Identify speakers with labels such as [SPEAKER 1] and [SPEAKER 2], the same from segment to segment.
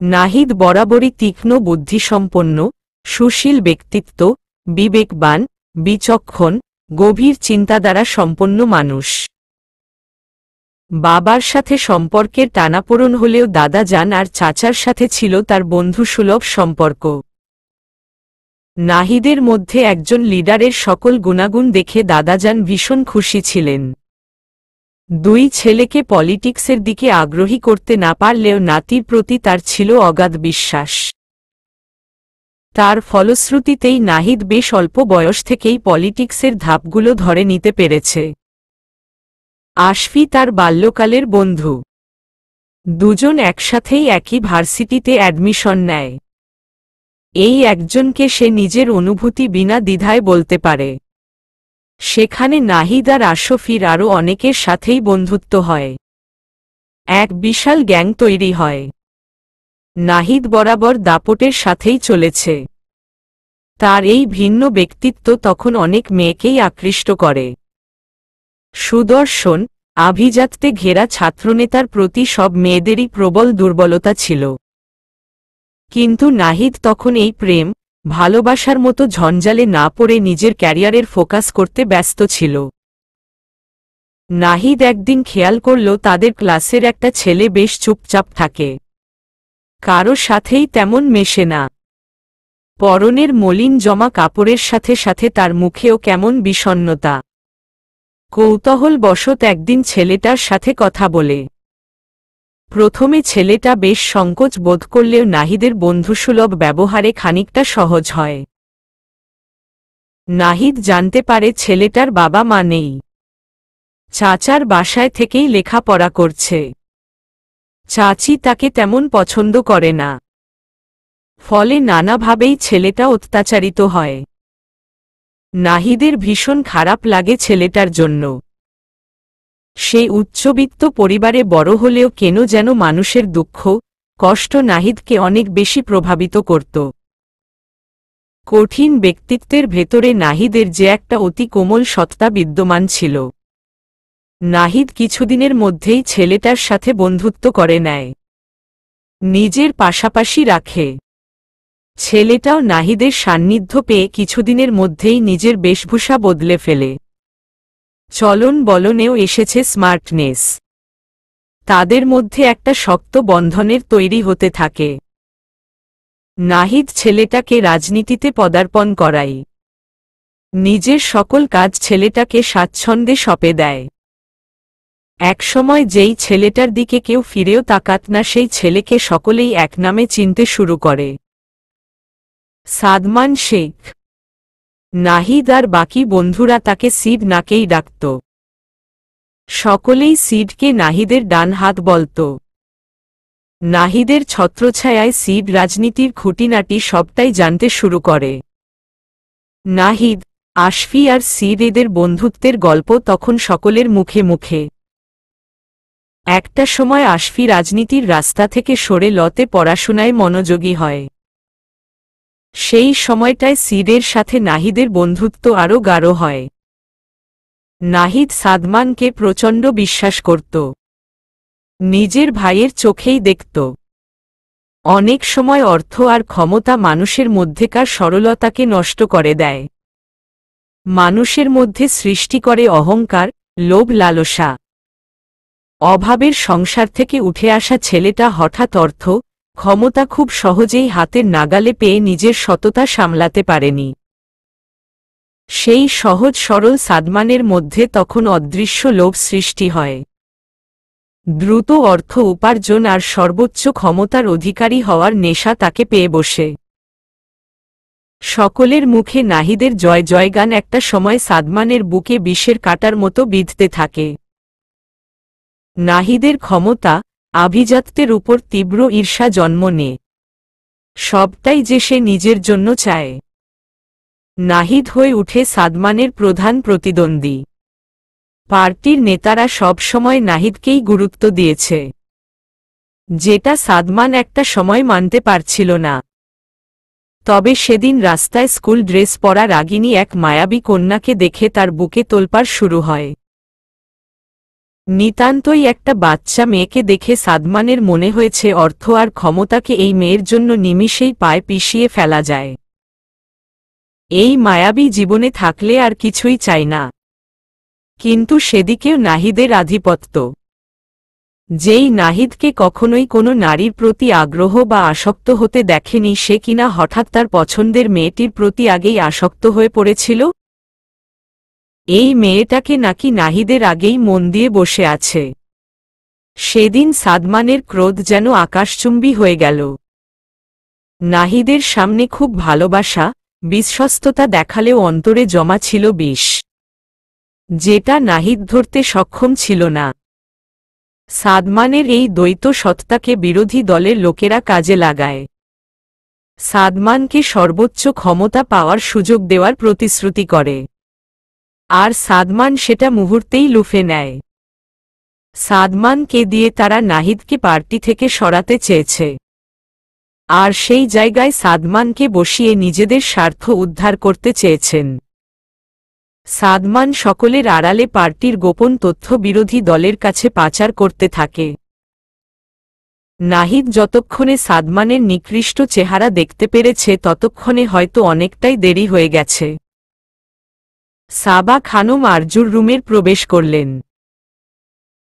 [SPEAKER 1] নাহিদ বরাবরই তীক্ষ্ণ বুদ্ধিসম্পন্ন, সুশীল ব্যক্তিত্ব, বিবেকবান, বিচক্ষণ, গভীর চিন্তাধারা সম্পন্ন মানুষ। বাবার সাথে সম্পর্কের টানাপোড়েন হলেও দাদাজান আর চাচার সাথে ছিল তার বন্ধুসুলভ সম্পর্ক। নাহিদের মধ্যে একজন লিডারের সকল গুণাগুণ দেখে দাদাজান ভীষণ খুশি ছিলেন। দুই ছেলেকে পলিটিক্সের দিকে আগ্রহী করতে না পারলেও নাতির প্রতি তার ছিল অগাধ বিশ্বাস। তার ফলশ্রুতিতেই নাহিদ বেশ অল্প বয়স থেকেই পলিটিক্সের ধাপগুলো ধরে নিতে পেরেছে। আশফি তার বাল্যকালের বন্ধু। দুজন একসাথেই একই ভার্সিটিতে অ্যাডমিশন নেয়। এই একজনকে সে নিজের অনুভূতি বিনা দ্বিধায় বলতে পারে। সেখানে নাহিদ আর আশফির আরও অনেকের সাথেই বন্ধুত্ব হয়। এক বিশাল গ্যাং তৈরি হয়। নাহিদ বরাবর দাপটের সাথেই চলেছে। তার এই ভিন্ন ব্যক্তিত্ব তখন অনেক মেয়েকেই আকৃষ্ট করে। সুদর্শন, আভিজাত্যে ঘেরা ছাত্রনেতার প্রতি সব মেয়েদেরই প্রবল দুর্বলতা ছিল। কিন্তু নাহিদ তখন এই প্রেম, ভালোবাসার মতো ঝঞ্ঝালে না পড়ে নিজের ক্যারিয়ারের ফোকাস করতে ব্যস্ত ছিল। নাহিদ একদিন খেয়াল করল তাদের ক্লাসের একটা ছেলে বেশ চুপচাপ থাকে। কারো সাথেই তেমন মেশে না। পরনের মলিন জমা কাপড়ের সাথে সাথে তার মুখেও কেমন বিষণ্ণতা। কৌতূহলবশত একদিন ছেলেটার সাথে কথা বলে। প্রথমে ছেলেটা বেশ সংকোচ বোধ করলেও নাহিদের বন্ধুসুলভ ব্যবহারে খানিকটা সহজ হয়। নাহিদ জানতে পারে ছেলেটার বাবা মা নেই। চাচার বাসায় থেকেই লেখাপড়া করছে। চাচি তাকে তেমন পছন্দ করে না। ফলে নানাভাবেই ছেলেটা অত্যাচারিত হয়। নাহিদের ভীষণ খারাপ লাগে ছেলেটার জন্য। সে উচ্চবিত্ত পরিবারে বড় হলেও কেন যেন মানুষের দুঃখ, কষ্ট নাহিদকে অনেক বেশি প্রভাবিত করত। কঠিন ব্যক্তিত্বের ভেতরে নাহিদের যে একটা অতি কোমল সত্তা বিদ্যমান ছিল। নাহিদ কিছুদিনের মধ্যেই ছেলেটার সাথে বন্ধুত্ব করে নেয়। নিজের পাশাপাশি রাখে। ছেলেটাও নাহিদের সান্নিধ্য পেয়ে কিছুদিনের মধ্যেই নিজের বেশভূষা বদলে ফেলে। চলন বলনেও এসেছে স্মার্টনেস। তাদের মধ্যে একটা শক্ত বন্ধনের তৈরি হতে থাকে। নাহিদ ছেলেটাকে রাজনীতিতে পদার্পণ করায়। নিজের সকল কাজ ছেলেটাকে স্বাচ্ছন্দ্যে সঁপে দেয়। একসময় যেই ছেলেটার দিকে কেউ ফিরেও তাকাত না সেই ছেলেকে সকলেই এক নামে চিনতে শুরু করে। সাদমান শেখ। নাহিদ আর বাকি বন্ধুরা তাকে সিড নাকেই ডাকত। সকলেই সিডকে নাহিদের ডান হাত বলত। নাহিদের ছত্রছায়ায় সিড রাজনীতির খুঁটিনাটি সবটাই জানতে শুরু করে। নাহিদ, আশফি আর সিড এদের বন্ধুত্বের গল্প তখন সকলের মুখে মুখে। একটা সময় আশফি রাজনীতির রাস্তা থেকে সরে লতে পড়াশোনায় মনোযোগী হয়। সেই সময়টায় সিডের সাথে নাহিদের বন্ধুত্ব আরও গাঢ় হয়। নাহিদ সাদমানকে প্রচণ্ড বিশ্বাস করত। নিজের ভাইয়ের চোখেই দেখত। অনেক সময় অর্থ আর ক্ষমতা মানুষের মধ্যেকার সরলতাকে নষ্ট করে দেয়। মানুষের মধ্যে সৃষ্টি করে অহংকার, লোভ, লালসা। অভাবের সংসার থেকে উঠে আসা ছেলেটা হঠাৎ অর্থ, ক্ষমতা খুব সহজেই হাতের নাগালে পেয়ে নিজের সততা সামলাতে পারেনি। সেই সহজ সরল সাদমানের মধ্যে তখন অদৃশ্য লোভ সৃষ্টি হয়। দ্রুত অর্থ উপার্জন আর সর্বোচ্চ ক্ষমতার অধিকারী হওয়ার নেশা তাকে পেয়ে বসে। সকলের মুখে নাহিদের জয় জয়গান একটা সময় সাদমানের বুকে বিষের কাঁটার মতো বিঁধতে থাকে। নাহিদের ক্ষমতা, আভিজাত্যের উপর তীব্র ঈর্ষা জন্ম নেয়। সবটাই যে সে নিজের জন্য চায়। নাহিদ হয়ে উঠে সাদমানের প্রধান প্রতিদ্বন্দ্বী। পার্টির নেতারা সব সময় নাহিদকেই গুরুত্ব দিয়েছে, যেটা সাদমান একটা সময় মানতে পারছিল না। তবে সেদিন রাস্তায় স্কুল ড্রেস পরা রাগিনী এক মায়াবী কন্যাকে দেখে তার বুকে তোলপাড় শুরু হয়। নিতান্তই একটা বাচ্চা মেয়েকে দেখে সাদমানের মনে হয়েছে অর্থ আর ক্ষমতাকে এই মেয়ের জন্য নিমিষেই পায়ে পিষিয়ে ফেলা যায়। এই মায়াবী জীবনে থাকলে আর কিছুই চাই না। কিন্তু সেদিকেও নাহিদের আধিপত্য। যেই নাহিদকে কখনোই কোনো নারীর প্রতি আগ্রহ বা আসক্ত হতে দেখেনি, সে কিনা হঠাৎ তার পছন্দের মেয়েটির প্রতি আগেই আসক্ত হয়ে পড়েছিল। এই মেয়েটাকে নাকি নাহিদের আগেই মন দিয়ে বসে আছে। সেদিন সাদমানের ক্রোধ যেন আকাশচুম্বী হয়ে গেল। নাহিদের সামনে খুব ভালোবাসা, বিশ্বস্ততা দেখালেও অন্তরে জমা ছিল বিষ, যেটা নাহিদ ধরতে সক্ষম ছিল না। সাদমানের এই দ্বৈত সত্তাকে বিরোধী দলের লোকেরা কাজে লাগায়। সাদমানকে সর্বোচ্চ ক্ষমতা পাওয়ার সুযোগ দেওয়ার প্রতিশ্রুতি করে, আর সাদমান সেটা মুহূর্তেই লুফে নেয়। সাদমানকে দিয়ে তারা নাহিদকে পার্টি থেকে সরাতে চেয়েছে, আর সেই জায়গায় সাদমানকে বসিয়ে নিজেদের স্বার্থ উদ্ধার করতে চেয়েছেন। সাদমান সকলের আড়ালে পার্টির গোপন তথ্য বিরোধী দলের কাছে পাচার করতে থাকে। নাহিদ যতক্ষণে সাদমানের নিকৃষ্ট চেহারা দেখতে পেরেছে ততক্ষণে হয়তো অনেকটাই দেরি হয়ে গেছে। সাবা খানম আরজুর রুমের প্রবেশ করলেন।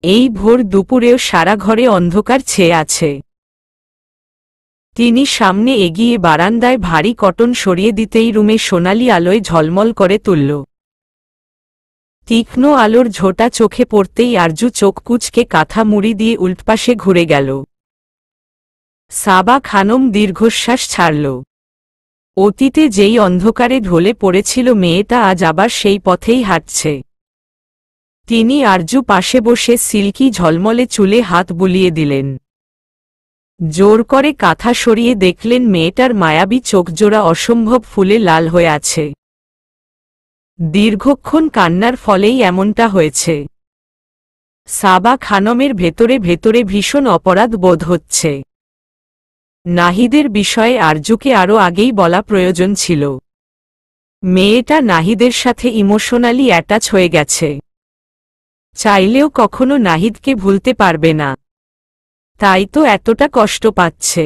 [SPEAKER 1] এই ভোর দুপুরেও সারা ঘরে অন্ধকার ছেয়ে আছে। তিনি সামনে এগিয়ে বারান্দায় ভারী কটন সরিয়ে দিতেই রুমে সোনালি আলোয় ঝলমল করে তুলল। তীক্ষ্ণ আলোর ঝোঁটা চোখে পড়তেই আরজু চোখ কুঁচকে কাঁথা মুড়ি দিয়ে উল্টপাশে ঘুরে গেল। সাবা খানম দীর্ঘশ্বাস ছাড়ল। অতীতে যেই অন্ধকারে ঢলে পড়েছিল মেয়েটা আজ আবার সেই পথেই হাঁটছে। তিনি আরজু পাশে বসে সিল্কি ঝলমলে চুলে হাত বুলিয়ে দিলেন। জোর করে কাঁথা সরিয়ে দেখলেন মেয়েটার মায়াবী চোখজোড়া অসম্ভব ফুলে লাল হয়ে আছে। দীর্ঘক্ষণ কান্নার ফলেই এমনটা হয়েছে। সাবা খানমের ভেতরে ভেতরে ভীষণ অপরাধ বোধ হচ্ছে। নাহিদের বিষয়ে আরজুকে আরও আগেই বলা প্রয়োজন ছিল। মেয়েটা নাহিদের সাথে ইমোশনালি অ্যাটাচ হয়ে গেছে। চাইলেও কখনো নাহিদকে ভুলতে পারবে না, তাই তো এতটা কষ্ট পাচ্ছে।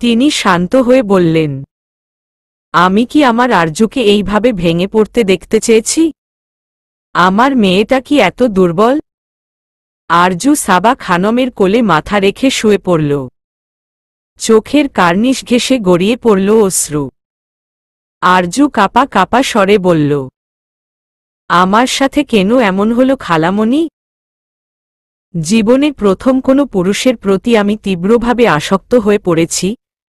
[SPEAKER 1] তিনি শান্ত হয়ে বললেন, আমি কি আমার আরজুকে এইভাবে ভেঙে পড়তে দেখতে চেয়েছি? আমার মেয়েটা কি এত দুর্বল? আরজু সাবা খানমের কোলে মাথা রেখে শুয়ে পড়ল। চোখের কার্নিশ ঘেঁষে গড়িয়ে পড়ল অশ্রু। আরজু কাঁপা কাঁপা স্বরে বলল, আমার সাথে কেন এমন হলো খালামণি? জীবনে প্রথম কোনো পুরুষের প্রতি আমি তীব্রভাবে আসক্ত হয়ে পড়েছি,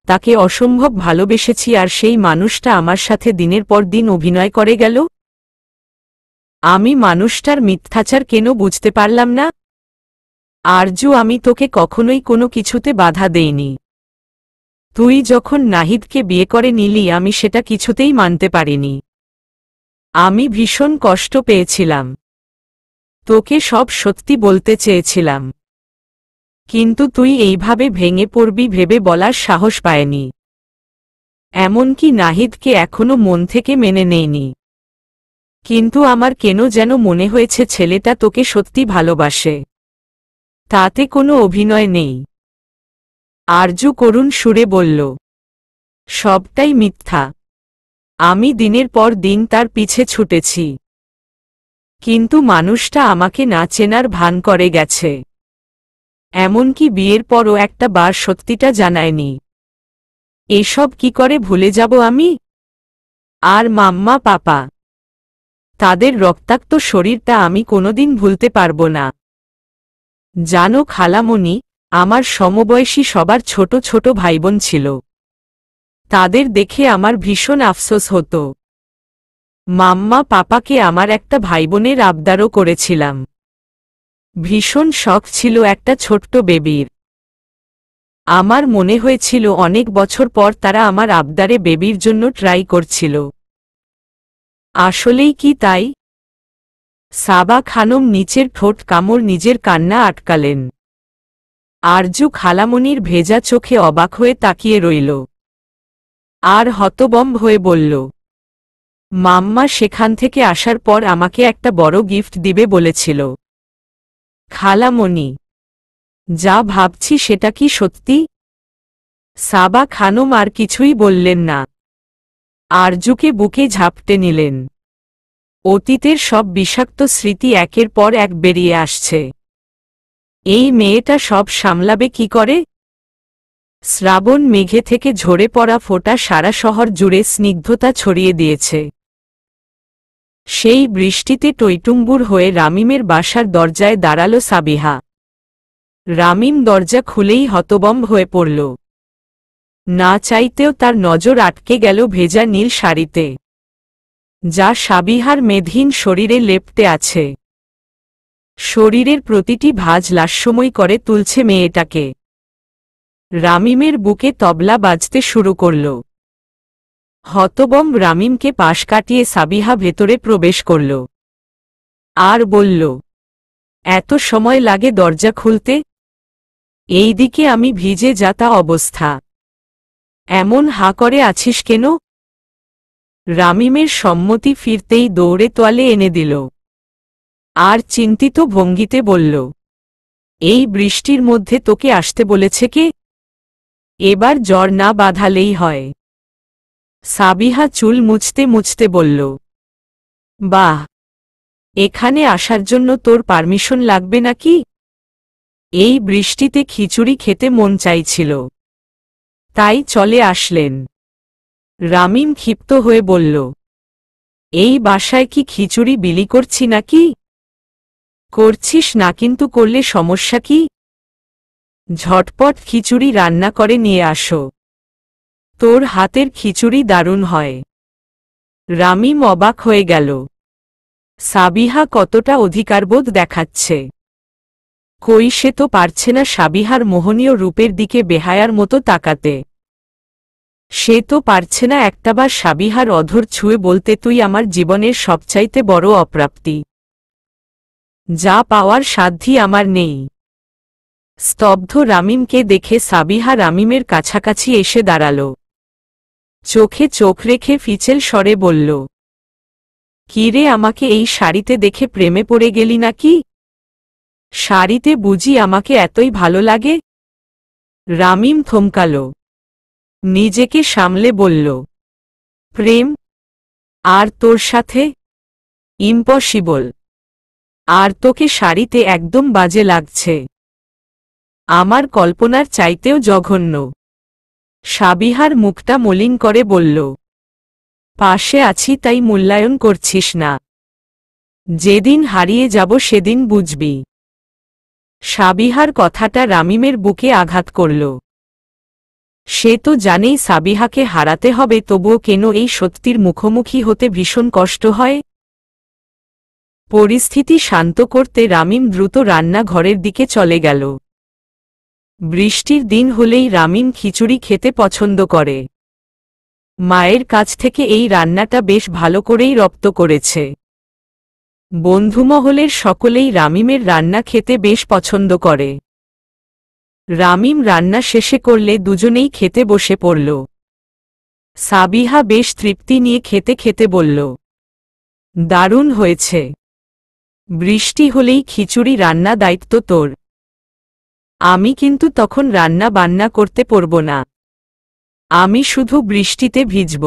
[SPEAKER 1] তাকে অসম্ভব ভালোবেসেছি, আর সেই মানুষটা আমার সাথে দিনের পর দিন অভিনয় করে গেল। আমি মানুষটার মিথ্যাচার কেন বুঝতে পারলাম না? আরজু, আমি তোকে কখনোই কোনো কিছুতে বাধা দেইনি। তুই যখন নাহিদকে বিয়ে করে নিলি আমি সেটা কিছুতেই মানতে পারিনি। আমি ভীষণ কষ্ট পেয়েছিলাম। তোকে সব সত্যি বলতে চেয়েছিলাম, কিন্তু তুই এইভাবে ভেঙে পড়বি ভেবে বলার সাহস পায়নি। এমনকি নাহিদকে এখনো মন থেকে মেনে নেইনি। কিন্তু আমার কেন যেন মনে হয়েছে ছেলেটা তোকে সত্যি ভালোবাসে। তাতে কোনো অভিনয় নেই। আরজু করুণ সুরে বলল, সবটাই মিথ্যা। আমি দিনের পর দিন তার পিছে ছুটেছি, কিন্তু মানুষটা আমাকে না চেনার ভান করে গেছে। এমনকি বিয়ের পরও একটা বার সত্যিটা জানায়নি। এসব কি করে ভুলে যাব আমি? আর মাম্মা পাপা, তাদের রক্তাক্ত শরীরটা আমি কোনোদিন ভুলতে পারবো না। জানো খালামণি, আমার সমবয়সী সবার ছোট ছোট ভাইবোন ছিল। তাদের দেখে আমার ভীষণ আফসোস হতো। মাম্মা পাপাকে আমার একটা ভাইবোনের আবদারও করেছিলাম। ভীষণ শখ ছিল একটা ছোট্ট বেবির। আমার মনে হয়েছিল অনেক বছর পর তারা আমার আবদারে বেবির জন্য ট্রাই করছিল। আসলেই কি তাই? সাবা খানম নিচের ঠোঁট কামড় নিজের কান্না আটকালেন। আরজু খালামণির ভেজা চোখে অবাক হয়ে তাকিয়ে রইল, আর হতবম্ব হয়ে বলল, মাম্মা সেখান থেকে আসার পর আমাকে একটা বড় গিফট দিবে বলেছিল। খালামণি, যা ভাবছি সেটা কি সত্যি? সাবা খানম আর কিছুই বললেন না। আরজুকে বুকে ঝাপটে নিলেন। অতীতের সব বিষাক্ত স্মৃতি একের পর এক বেরিয়ে আসছে। এই মেয়েটা সব সামলাবে কি করে? শ্রাবণ মেঘে থেকে ঝরে পড়া ফোঁটা সারা শহর জুড়ে স্নিগ্ধতা ছড়িয়ে দিয়েছে। সেই বৃষ্টিতে টইটুম্বুর হয়ে রামিমের বাসার দরজায় দাঁড়াল সাবিহা। রামিম দরজা খুলেই হতবম্ব হয়ে পড়ল। না চাইতেও তার নজর আটকে গেল ভেজা নীল শাড়িতে, যা সাবিহার মেদহীন শরীরে লেপ্টে আছে। শরীরের প্রতিটি ভাঁজ লাস্যময় করে তুলছে মেয়েটাকে। রামিমের বুকে তবলা বাজতে শুরু করল। হতবম্ব রামিমকে পাশ কাটিয়ে সাবিহা ভেতরে প্রবেশ করল আর বলল, এত সময় লাগে দরজা খুলতে? এইদিকে আমি ভিজে যাতা অবস্থা, এমন হা করে আছিস কেন? রামিমের সম্মতি ফিরতেই দৌড়ে তোয়ালে এনে দিল আর চিন্তিত ভঙ্গিতে বলল, এই বৃষ্টির মধ্যে তোকে আসতে বলেছে কে? এবার জ্বর না বাঁধালেই হয়। সাবিহা চুল মুছতে মুছতে বলল, বাহ, এখানে আসার জন্য তোর পারমিশন লাগবে নাকি? এই বৃষ্টিতে খিচুড়ি খেতে মন চাইছিল, তাই চলে আসলেন। রামিম ক্ষিপ্ত হয়ে বলল, এই বাসায় কি খিচুড়ি বিলি করছি নাকি? করছিস না, কিন্তু করলে সমস্যা কি? ঝটপট খিচুড়ি রান্না করে নিয়ে আসো, তোর হাতের খিচুড়ি দারুণ হয়। রামিম অবাক হয়ে গেল। সাবিহা কতটা অধিকারবোধ দেখাচ্ছে! কই, সে তো পারছে না সাবিহার মোহনীয় রূপের দিকে বেহায়ার মতো তাকাতে। সে তো পারছে না একটাবার সাবিহার অধর ছুঁয়ে বলতে, তুই আমার জীবনের সবচাইতে বড় অপ্রাপ্তি, যা পাওয়ার সাধ্যই আমার নেই। স্তব্ধ রামিমকে দেখে সাবিহা রামিমের কাছাকাছি এসে দাঁড়াল। চোখে চোখ রেখে ফিচেল স্বরে বলল, কিরে, আমাকে এই শাড়িতে দেখে প্রেমে পড়ে গেলি নাকি? শাড়িতে বুঝি আমাকে এতই ভালো লাগে? রামিম থমকাল, নিজেকে সামলে বলল, প্রেম? আর তোর সাথে? ইম্পসিবল। আর তোকে শাড়িতে একদম বাজে লাগছে, আমার কল্পনার চাইতেও জঘন্য। সাবিহার মুখটা মলিন করে বলল, পাশে আছি তাই মূল্যায়ন করছিস না, যেদিন হারিয়ে যাব সেদিন বুঝবি। সাবিহার কথাটা রামিমের বুকে আঘাত করল। সে তো জানেই সাবিহাকে হারাতে হবে, তবুও কেন এই সত্যির মুখোমুখি হতে ভীষণ কষ্ট হয়। পরিস্থিতি শান্ত করতে রামিম দ্রুত রান্নাঘরের দিকে চলে গেল। বৃষ্টির দিন হলেই রামিম খিচুড়ি খেতে পছন্দ করে। মায়ের কাছ থেকে এই রান্নাটা বেশ ভালো করেই রপ্ত করেছে। বন্ধুমহলের সকলেই রামিমের রান্না খেতে বেশ পছন্দ করে। রামিম রান্না শেষে করলে দুজনেই খেতে বসে পড়ল। সাবিহা বেশ তৃপ্তি নিয়ে খেতে খেতে বলল, দারুণ হয়েছে। বৃষ্টি হলেই খিচুড়ি রান্না দায়িত্ব তোর। আমি কিন্তু তখন রান্না বান্না করতে পারব না, আমি শুধু বৃষ্টিতে ভিজব।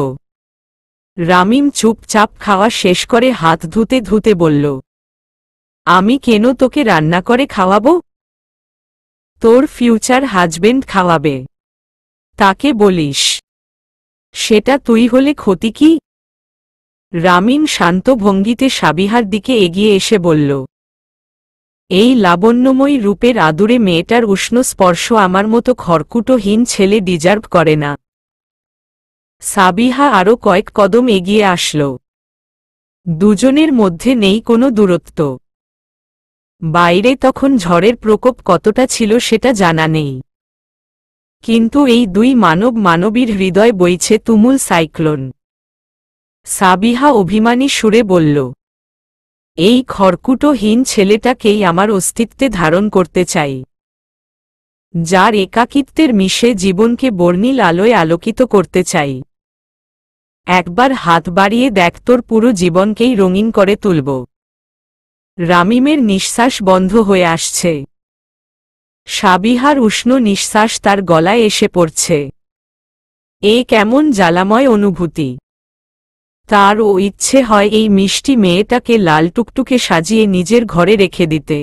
[SPEAKER 1] রামিম চুপচাপ খাওয়া শেষ করে হাত ধুতে ধুতে বলল, আমি কেন তোকে রান্না করে খাওয়াবো? তোর ফিউচার হাজবেন্ড খাওয়াবে, তাকে বলিস। সেটা তুই হলে ক্ষতি কি? রামিম শান্ত ভঙ্গিতে সাবিহার দিকে এগিয়ে এসে বলল, এই লাবণ্যময়ী রূপের আদুরে মেয়েটার উষ্ণ স্পর্শ আমার মতো খড়কুটোহীন ছেলে ডিজার্ভ করে না। সাবিহা আরও কয়েক কদম এগিয়ে আসল। দুজনের মধ্যে নেই কোনো দূরত্ব। বাইরে তখন ঝড়ের প্রকোপ কতটা ছিল সেটা জানা নেই, কিন্তু এই দুই মানবীর হৃদয় বইছে তুমুল সাইক্লোন। সাবিহা অভিমানী সুরে বলল, এই খড়কুটোহীন ছেলেটাকেই আমার অস্তিত্বে ধারণ করতে চাই, যার একাকিত্বের মিশে জীবনকে বর্ণিল আলোয় আলোকিত করতে চাই। একবার হাত বাড়িয়ে দেখ, তোর পুরো জীবনকেই রঙিন করে তুলব। রামিমের নিঃশ্বাস বন্ধ হয়ে আসছে। সাবিহার উষ্ণ নিঃশ্বাস তার গলায় এসে পড়ছে। এ কেমন জ্বালাময় অনুভূতি। তারও ইচ্ছে হয় এই মিষ্টি মেয়েটাকে লাল টুকটুকে সাজিয়ে নিজের ঘরে রেখে দিতে।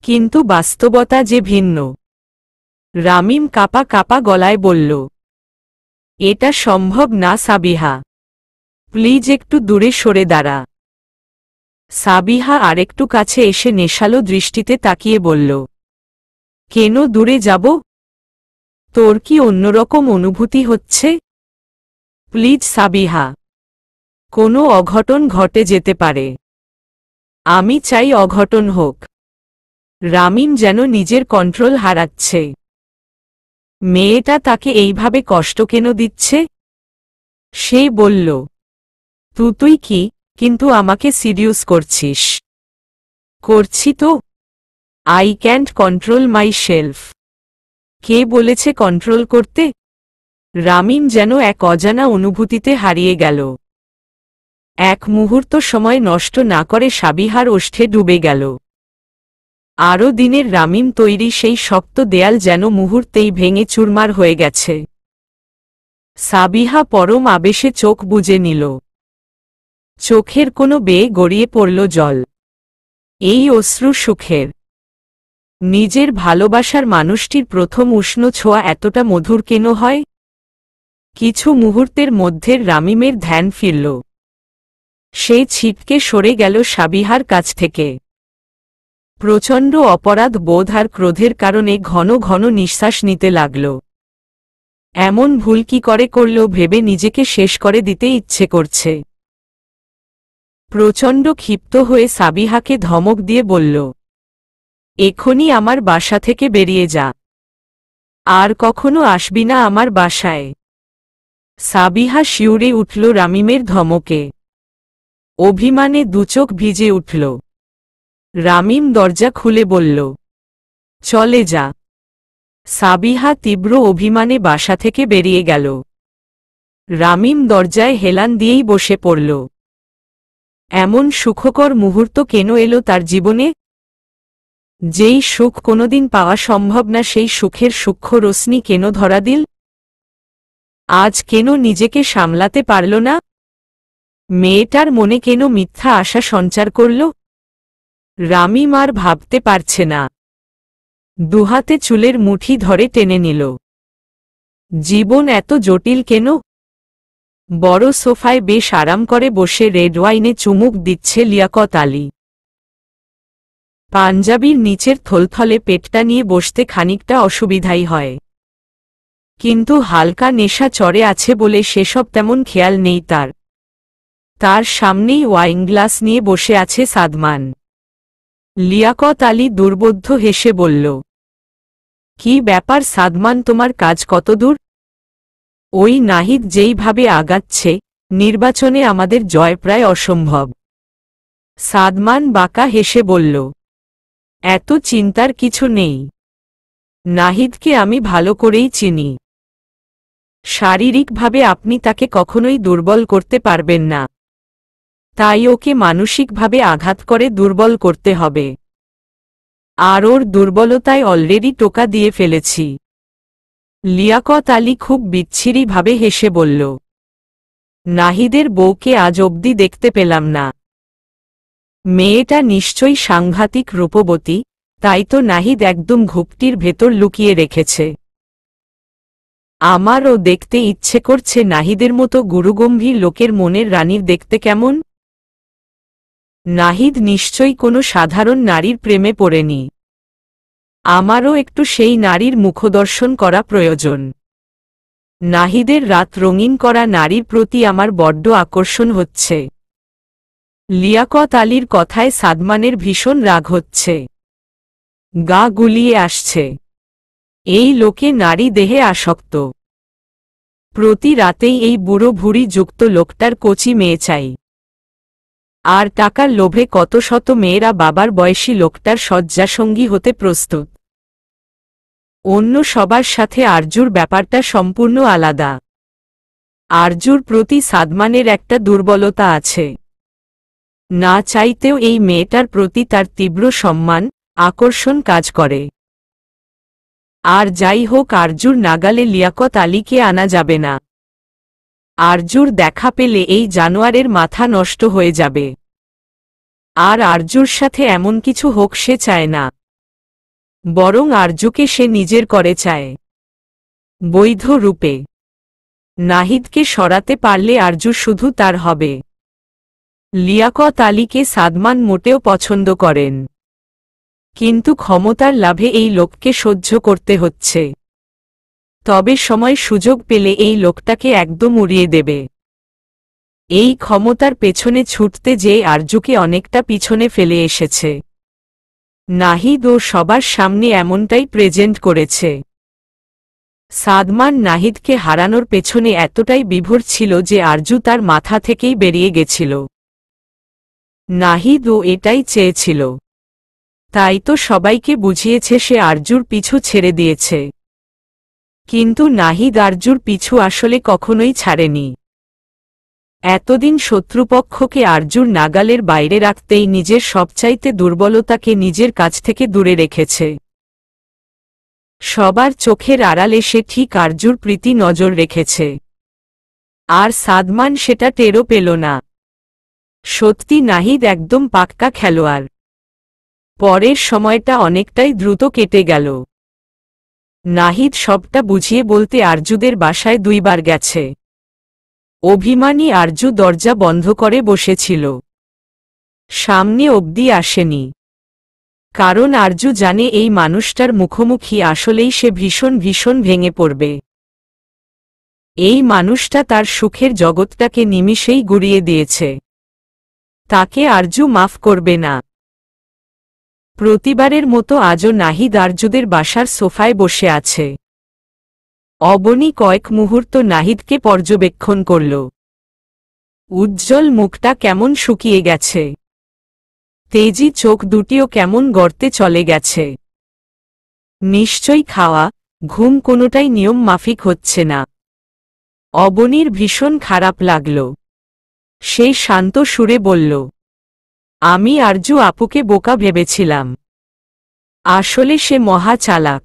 [SPEAKER 1] কিন্তু বাস্তবতা যে ভিন্ন। রামিম কাপা কাপা গলায় বলল, এটা সম্ভব না সাবিহা, প্লিজ একটু দূরে সরে দাঁড়া। সাবিহা আরেকটু কাছে এসে নেশালো দৃষ্টিতে তাকিয়ে বলল, কেন দূরে যাব? তোর কি অন্যরকম অনুভূতি হচ্ছে? প্লিজ সাবিহা, কোনো অঘটন ঘটে যেতে পারে। আমি চাই অঘটন হোক। রামিম যেন নিজের কন্ট্রোল হারাচ্ছে। মেয়েটা তাকে এইভাবে কষ্ট কেন দিচ্ছে? সে বলল, তুই কি কিন্তু আমাকে সিরিয়াস করছিস? করছি তো। I can't control myself. কে বলেছে কন্ট্রোল করতে? রামিম যেন এক অজানা অনুভূতিতে হারিয়ে গেল। এক মুহূর্ত সময় নষ্ট না করে সাবিহার ওষ্ঠে ডুবে গেল। আরও দিনের রামিম তৈরি সেই শক্ত দেয়াল যেন মুহূর্তেই ভেঙে চুরমার হয়ে গেছে। সাবিহা পরম আবেশে চোখ বুজে নিল। চোখের কোনো বেয়ে গড়িয়ে পড়ল জল। এই অশ্রু সুখের। নিজের ভালোবাসার মানুষটির প্রথম উষ্ণ ছোঁয়া এতটা মধুর কেন হয়? কিছু মুহূর্তের মধ্যে রামিমের ধ্যান ফিরল। সে ছিটকে সরে গেল সাবিহার কাছ থেকে। প্রচণ্ড অপরাধ বোধ আর ক্রোধের কারণে ঘন ঘন নিঃশ্বাস নিতে লাগল। এমন ভুল কি করে করল ভেবে নিজেকে শেষ করে দিতে ইচ্ছে করছে। প্রচণ্ড ক্ষিপ্ত হয়ে সাবিহাকে ধমক দিয়ে বলল, এখনই আমার বাসা থেকে বেরিয়ে যা। আর কখনো আসবি না আমার বাসায়। সাবিহা শিউরে উঠল রামিমের ধমকে। অভিমানে দুচোখ ভিজে উঠল। রামিম দরজা খুলে বলল, চলে যা। সাবিহা তীব্র অভিমানে বাসা থেকে বেরিয়ে গেল। রামিম দরজায় হেলান দিয়েই বসে পড়ল। এমন সুখকর মুহূর্ত কেন এলো তার জীবনে? যেই সুখ কোনোদিন পাওয়া সম্ভব না, সেই সুখের সূক্ষ্ম রশ্মি কেন ধরা দিল? আজ কেন নিজেকে সামলাতে পারল না? মেয়েটার মনে কেন মিথ্যা আশা সঞ্চার করল? রামিম আর ভাবতে পারছে না। দুহাতে চুলের মুঠি ধরে টেনে নিল। জীবন এত জটিল কেন? বড় সোফায় বেশ আরাম করে বসে রেড ওয়াইনে চুমুক দিচ্ছে লিয়াকত আলী। পাঞ্জাবির নিচের থলথলে পেটটা নিয়ে বসতে খানিকটা অসুবিধাই হয়, কিন্তু হালকা নেশা চড়ে আছে বলে সেসব তেমন খেয়াল নেই তার। তার সামনেই ওয়াইন গ্লাস নিয়ে বসে আছে সাদমান। লিয়াকত আলী দুর্বোধ্য হেসে বলল, কি ব্যাপার সাদমান, তোমার কাজ কতদূর? ওই নাহিদ যেইভাবে আগাচ্ছে, নির্বাচনে আমাদের জয় প্রায় অসম্ভব। সাদমান বাঁকা হেসে বলল, এত চিন্তার কিছু নেই। নাহিদকে আমি ভালো করেই চিনি। শারীরিকভাবে আপনি তাকে কখনোই দুর্বল করতে পারবেন না, তাই ওকে মানসিকভাবে আঘাত করে দুর্বল করতে হবে। আর ওর দুর্বলতায় অলরেডি টোকা দিয়ে ফেলেছি। লিয়াকত আলী খুব বিচ্ছিরিভাবে হেসে বলল, নাহিদের বউকে আজ অবধি দেখতে পেলাম না। মেয়েটা নিশ্চয়ই সাংঘাতিক রূপবতী, তাই তো নাহিদ একদম ঘুপটির ভেতর লুকিয়ে রেখেছে। আমারও দেখতে ইচ্ছে করছে নাহিদের মতো গুরুগম্ভীর লোকের মনের রানীর দেখতে কেমন। নাহিদ নিশ্চয়ই কোনো সাধারণ নারীর প্রেমে পড়েনি। আমারও একটু সেই নারীর মুখদর্শন করা প্রয়োজন। নাহিদের রাত রঙিন করা নারীর প্রতি আমার বড্ড আকর্ষণ হচ্ছে। লিয়াকত আলীর কথায় সাদমানের ভীষণ রাগ হচ্ছে। গা গুলিয়ে আসছে। এই লোকে নারী দেহে আসক্ত। প্রতি রাতেই এই বুড়ো ভুঁড়ি যুক্ত লোকটার কচি মেয়ে চাই। আর টাকার লোভে কত শত মেয়েরা বাবার বয়সী লোকটার শয্যাসঙ্গী হতে প্রস্তুত। অন্য সবার সাথে আরজুর ব্যাপারটা সম্পূর্ণ আলাদা। আরজুর প্রতি সাদমানের একটা দুর্বলতা আছে। না চাইতেও এই মেয়েটার প্রতি তার তীব্র সম্মান আকর্ষণ কাজ করে। আর যাই হোক, আরজুর নাগালে লিয়াকত আলীকে আনা যাবে না। আরজুর দেখা পেলে এই জানোয়ারের মাথা নষ্ট হয়ে যাবে। আর আরজুর সাথে এমন কিছু হোক সে চায় না, বরং আরজুকে সে নিজের করে চায়, বৈধ রূপে। নাহিদকে সরাতে পারলে আরজু শুধু তার হবে। লিয়াকত আলীকে সাদমান মোটেও পছন্দ করেন, কিন্তু ক্ষমতার লাভে এই লোককে সহ্য করতে হচ্ছে। তবে সময় সুযোগ পেলে এই লোকটাকে একদম উড়িয়ে দেবে। এই ক্ষমতার পেছনে ছুটতে যেয়ে আরজুকে অনেকটা পিছনে ফেলে এসেছে। নাহিদ ও সবার সামনে এমনটাই প্রেজেন্ট করেছে। সাদমান নাহিদকে হারানোর পেছনে এতটাই বিভোর ছিল যে আরজু তার মাথা থেকেই বেরিয়ে গেছিল। নাহিদও এটাই চেয়েছিল, তাই তো সবাইকে বুঝিয়েছে সে আরজুর পিছু ছেড়ে দিয়েছে। কিন্তু নাহিদ আরজুর পিছু আসলে কখনোই ছাড়েনি। এতদিন শত্রুপক্ষকে আরজুর নাগালের বাইরে রাখতেই নিজের সবচাইতে দুর্বলতাকে নিজের কাছ থেকে দূরে রেখেছে। সবার চোখের আড়ালে সে ঠিক আরজুর প্রীতি নজর রেখেছে। আর সাদমান সেটা টেরও পেল না। সত্যি নাহিদ একদম পাক্কা খেলোয়াড়। পরের সময়টা অনেকটাই দ্রুত কেটে গেল। নাহিদ সবটা বুঝিয়ে বলতে আরজুদের বাসায় 2 বার গেছে। অভিমানী আরজু দরজা বন্ধ করে বসেছিল, সামনে অবধি আসেনি। কারণ আরজু জানে এই মানুষটার মুখোমুখি আসলেই সে ভীষণ ভীষণ ভেঙে পড়বে। এই মানুষটা তার সুখের জগৎটাকে নিমিষেই গুড়িয়ে দিয়েছে। তাকে আরজু মাফ করবে না। প্রতিবারের মতো আজও নাহিদ আরজুদের বাসার সোফায় বসে আছে। অবনী কয়েক মুহূর্ত নাহিদকে পর্যবেক্ষণ করল। উজ্জ্বল মুখটা কেমন শুকিয়ে গেছে, তেজি চোখ দুটিও কেমন গর্তে চলে গেছে। নিশ্চয়ই খাওয়া ঘুম কোনোটাই নিয়ম মাফিক হচ্ছে না। অবনীর ভীষণ খারাপ লাগল। সে শান্ত সুরে বলল, আমি আরজু আপুকে বোকা ভেবেছিলাম। আসলে সে মহা চালাক।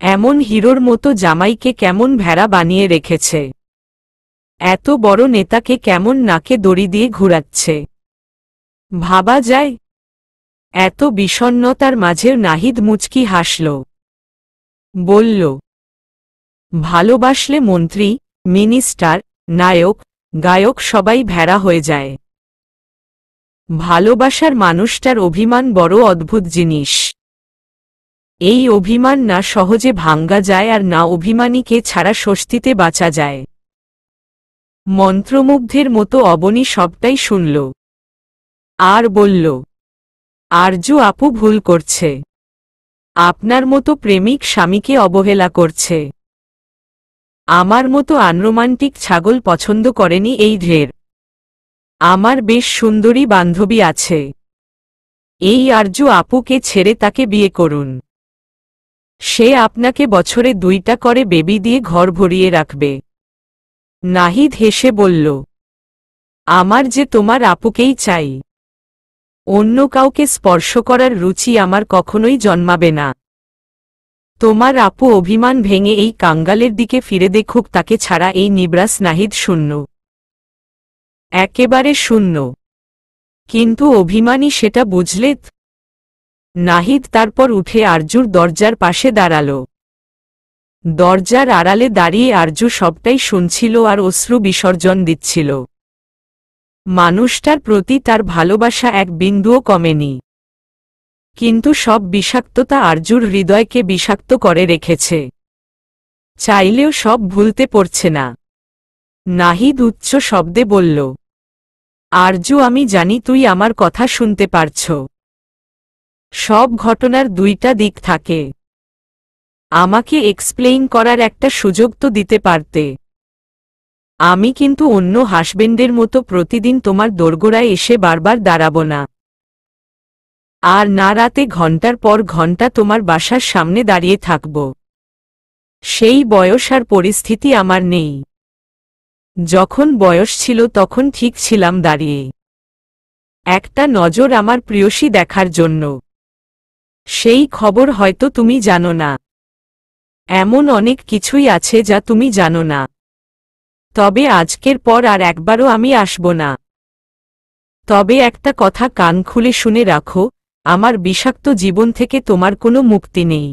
[SPEAKER 1] এমন হিরোর মতো জামাইকে কেমন ভেড়া বানিয়ে রেখেছে। এত বড় নেতাকে কেমন নাকে দড়ি দিয়ে ঘুরাচ্ছে। ভাবা যায়? এত বিষণ্ণতার মাঝেও নাহিদ মুচকি হাসল। বলল, ভালোবাসলে মন্ত্রী, মিনিস্টার, নায়ক, গায়ক সবাই ভেড়া হয়ে যায়। ভালোবাসার মানুষটার অভিমান বড় অদ্ভুত জিনিস। এই অভিমান না সহজে ভাঙ্গা যায় আর না অভিমানীকে ছাড়া স্বস্তিতে বাঁচা যায়। মন্ত্রমুগ্ধের মতো অবনী সবটাই শুনল আর বলল, আরজু আপু ভুল করছে। আপনার মতো প্রেমিক স্বামীকে অবহেলা করছে। আমার মতো আনরোমান্টিক ছাগল পছন্দ করেনি এই ঢের। আমার বেশ সুন্দরী বান্ধবী আছে। এই আরজু আপুকে ছেড়ে তাকে বিয়ে করুন। সে আপনাকে বছরে 2টা করে বেবি দিয়ে ঘর ভরিয়ে রাখবে। নাহিদ হেসে বলল, আমার যে তোমার আপুকেই চাই। অন্য কাউকে স্পর্শ করার রুচি আমার কখনোই জন্মাবে না। তোমার আপু অভিমান ভেঙে এই কাঙ্গালের দিকে ফিরে দেখুক, তাকে ছাড়া এই নিবরাস নাহিদ শূন্য, একেবারে শূন্য। কিন্তু অভিমানী সেটা বুঝলে? নাহিদ তারপর উঠে আরজুর দরজার পাশে দাঁড়াল। দরজার আড়ালে দাঁড়িয়ে আরজু সবটাই শুনছিল আর অশ্রু বিসর্জন দিচ্ছিল। মানুষটার প্রতি তার ভালোবাসা এক বিন্দুও কমেনি। কিন্তু সব বিষাক্ততা আরজুর হৃদয়কে বিষাক্ত করে রেখেছে। চাইলেও সব ভুলতে পারছে না। নাহিদ উচ্চ শব্দে বলল, আরজু আমি জানি তুই আমার কথা শুনতে পারছ। সব ঘটনার 2টা দিক থাকে। আমাকে এক্সপ্লেইন করার একটা সুযোগ তো দিতে পারতে। আমি কিন্তু অন্য হাসবেন্ডের মতো প্রতিদিন তোমার দোরগোড়ায় এসে বারবার দাঁড়াব না। আর না রাতে ঘন্টার পর ঘন্টা তোমার বাসার সামনে দাঁড়িয়ে থাকব। সেই বয়স আর পরিস্থিতি আমার নেই। যখন বয়স ছিল তখন ঠিক ছিলাম দাঁড়িয়ে। একটা নজর আমার প্রিয়সী দেখার জন্য। সেই খবর হয়তো তুমি জানো না। এমন অনেক কিছুই আছে যা তুমি জানো না। তবে আজকের পর আর একবারও আমি আসব না। তবে একটা কথা কান খুলে শুনে রাখো, আমার বিষাক্ত জীবন থেকে তোমার কোনো মুক্তি নেই।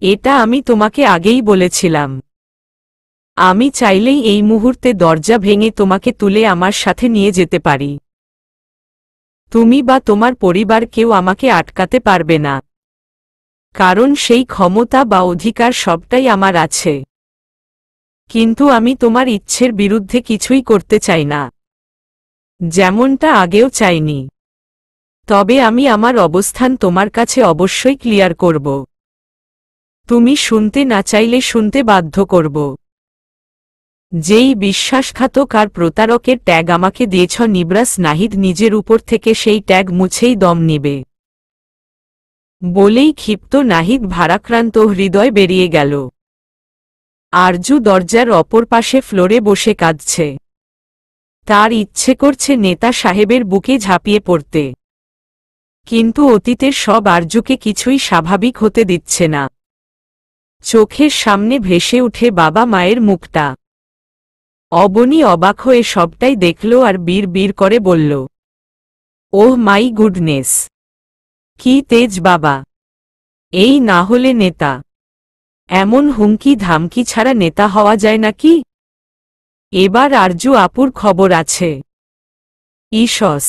[SPEAKER 1] এটা আমি তোমাকে আগেই বলেছিলাম। আমি চাইলেই এই মুহূর্তে দরজা ভেঙে তোমাকে তুলে আমার সাথে নিয়ে যেতে পারি। তুমি বা তোমার পরিবার কেউ আমাকে আটকাতে পারবে না। কারণ সেই ক্ষমতা বা অধিকার সবটাই আমার আছে। কিন্তু আমি তোমার ইচ্ছের বিরুদ্ধে কিছুই করতে চাই না, যেমনটা আগেও চাইনি। তবে আমি আমার অবস্থান তোমার কাছে অবশ্যই ক্লিয়ার করব। তুমি শুনতে না চাইলে শুনতে বাধ্য করব। যেই বিশ্বাসঘাতক আর প্রতারকের ট্যাগ আমাকে দিয়েছ নিবরাস নাহিদ নিজের উপর থেকে সেই ট্যাগ মুছেই দম নিবে বলেই ক্ষিপ্ত নাহিদ ভারাক্রান্ত হৃদয় বেরিয়ে গেল। আরজু দরজার অপর পাশে ফ্লোরে বসে কাঁদছে। তার ইচ্ছে করছে নেতা সাহেবের বুকে ঝাঁপিয়ে পড়তে, কিন্তু অতীতের সব আরজুকে কিছুই স্বাভাবিক হতে দিচ্ছে না। চোখের সামনে ভেসে উঠে বাবা মায়ের মুখটা। অবনী অবাক হয়ে সবটাই দেখল আর বীর বীর করে বলল, ওহ মাই গুডনেস, কি তেজ বাবা! এই না হলে নেতা! এমন হুমকি ধামকি ছাড়া নেতা হওয়া যায় নাকি? এবার আরজু আপুর খবর আছে। ইসস,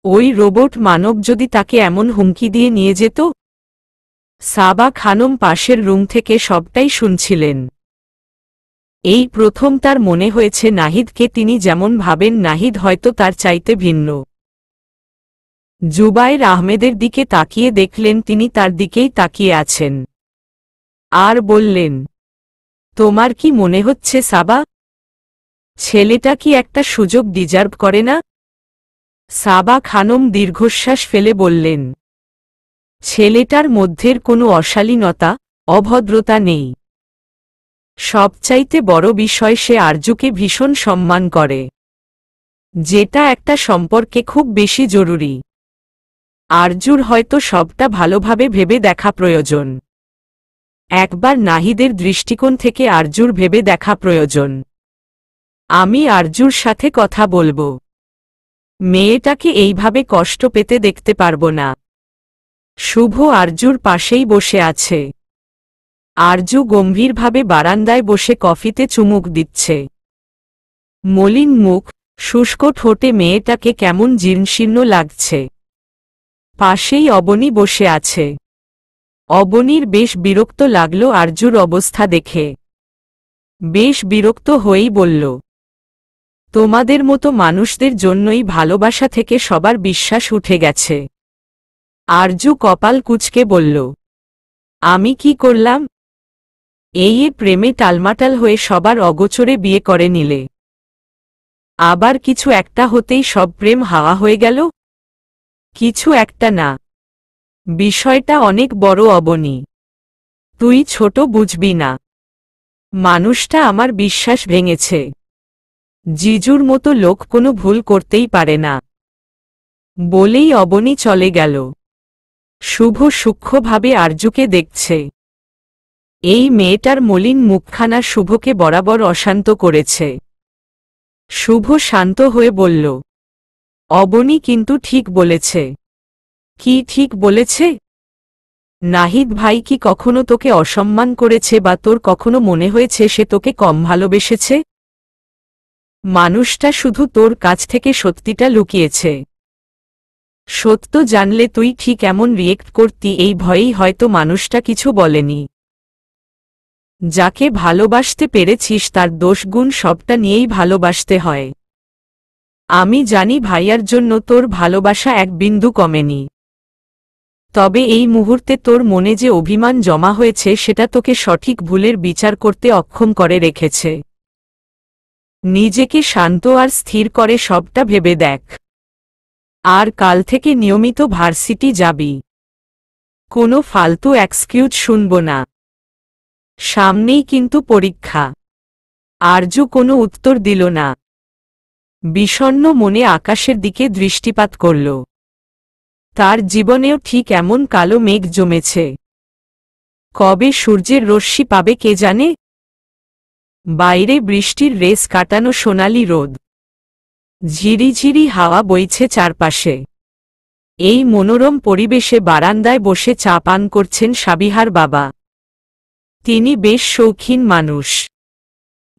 [SPEAKER 1] ওই রোবট মানব যদি তাকে এমন হুমকি দিয়ে নিয়ে যেত। সাবা খানম পাশের রুম থেকে সবটাই শুনছিলেন। এই প্রথম তার মনে হয়েছে নাহিদকে তিনি যেমন ভাবেন নাহিদ হয়তো তার চাইতে ভিন্ন। জুবায়ের আহমেদের দিকে তাকিয়ে দেখলেন তিনি তার দিকেই তাকিয়ে আছেন। আর বললেন, তোমার কি মনে হচ্ছে সাবা, ছেলেটা কি একটা সুযোগ ডিজার্ভ করে না? সাবা খানম দীর্ঘশ্বাস ফেলে বললেন, ছেলেটার মধ্যের কোনো অশালীনতা, অভদ্রতা নেই। সবচাইতে বড় বিষয় সে আরজুকে ভীষণ সম্মান করে, যেটা একটা সম্পর্কে খুব বেশি জরুরি। আরজুর হয়তো সবটা ভালোভাবে ভেবে দেখা প্রয়োজন। একবার নাহিদের দৃষ্টিকোণ থেকে আরজুর ভেবে দেখা প্রয়োজন। আমি আরজুর সাথে কথা বলবো। মেয়েটাকে এইভাবে কষ্ট পেতে দেখতে পারবো না। শুভ আরজুর পাশেই বসে আছে। আরজু গম্ভীরভাবে বারান্দায় বসে কফিতে চুমুক দিচ্ছে। মলিন মুখ, শুষ্ক ঠোঁটে মেয়েটাকে কেমন জীর্ণশীর্ণ লাগছে। পাশেই অবনী বসে আছে। অবনীর বেশ বিরক্ত লাগল আরজুর অবস্থা দেখে। বেশ বিরক্ত হয়েই বলল, তোমাদের মতো মানুষদের জন্যই ভালোবাসা থেকে সবার বিশ্বাস উঠে গেছে। আরজু কপাল কুঁচকে বলল, আমি কি করলাম? এই প্রেমে টালমাটাল হয়ে সবার অগোচরে বিয়ে করে নিলে, আবার কিছু একটা হতেই সব প্রেম হাওয়া হয়ে গেল। কিছু একটা না, বিষয়টা অনেক বড় অবনী। তুই ছোট বুঝবি না। মানুষটা আমার বিশ্বাস ভেঙেছে। জিজুর মতো লোক কোনো ভুল করতেই পারে না। বলেই অবনী চলে গেল। শুভ সূক্ষ্মভাবে আরজুকে দেখছে। এই মেয়েটার মলিন মুখখানা শুভকে বরাবর অশান্ত করেছে। শুভ শান্ত হয়ে বলল, অবনী কিন্তু ঠিক বলেছে। কি ঠিক বলেছে? নাহিদ ভাই কি কখনো তোকে অসম্মান করেছে বা তোর কখনো মনে হয়েছে সে তোকে কম ভালোবেসেছে? মানুষটা শুধু তোর কাছ থেকে সত্যিটা লুকিয়েছে। সত্য জানলে তুই ঠিক এমন রিয়েক্ট করতি এই ভয়েই হয়তো মানুষটা কিছু বলেনি। যাকে ভালোবাসতে পেরেছিস তার দোষগুণ সবটা নিয়েই ভালোবাসতে হয়। আমি জানি ভাইয়ার জন্য তোর ভালোবাসা এক বিন্দু কমেনি। তবে এই মুহূর্তে তোর মনে যে অভিমান জমা হয়েছে সেটা তোকে সঠিক ভুলের বিচার করতে অক্ষম করে রেখেছে। নিজেকে শান্ত আর স্থির করে সবটা ভেবে দেখ। আর কাল থেকে নিয়মিত ভার্সিটি যাবি। কোনো ফালতু এক্সকিউজ শুনব না। সামনেই কিন্তু পরীক্ষা। আরজু কোনো উত্তর দিল না। বিষণ্ণ মনে আকাশের দিকে দৃষ্টিপাত করল। তার জীবনেও ঠিক এমন কালো মেঘ জমেছে। কবে সূর্যের রশ্মি পাবে কে জানে। বাইরে বৃষ্টির রেস কাটানো সোনালি রোদ, ঝিরিঝিরি হাওয়া বইছে চারপাশে। এই মনোরম পরিবেশে বারান্দায় বসে চা পান করছেন সাবিহার বাবা। তিনি বেশ শৌখিন মানুষ।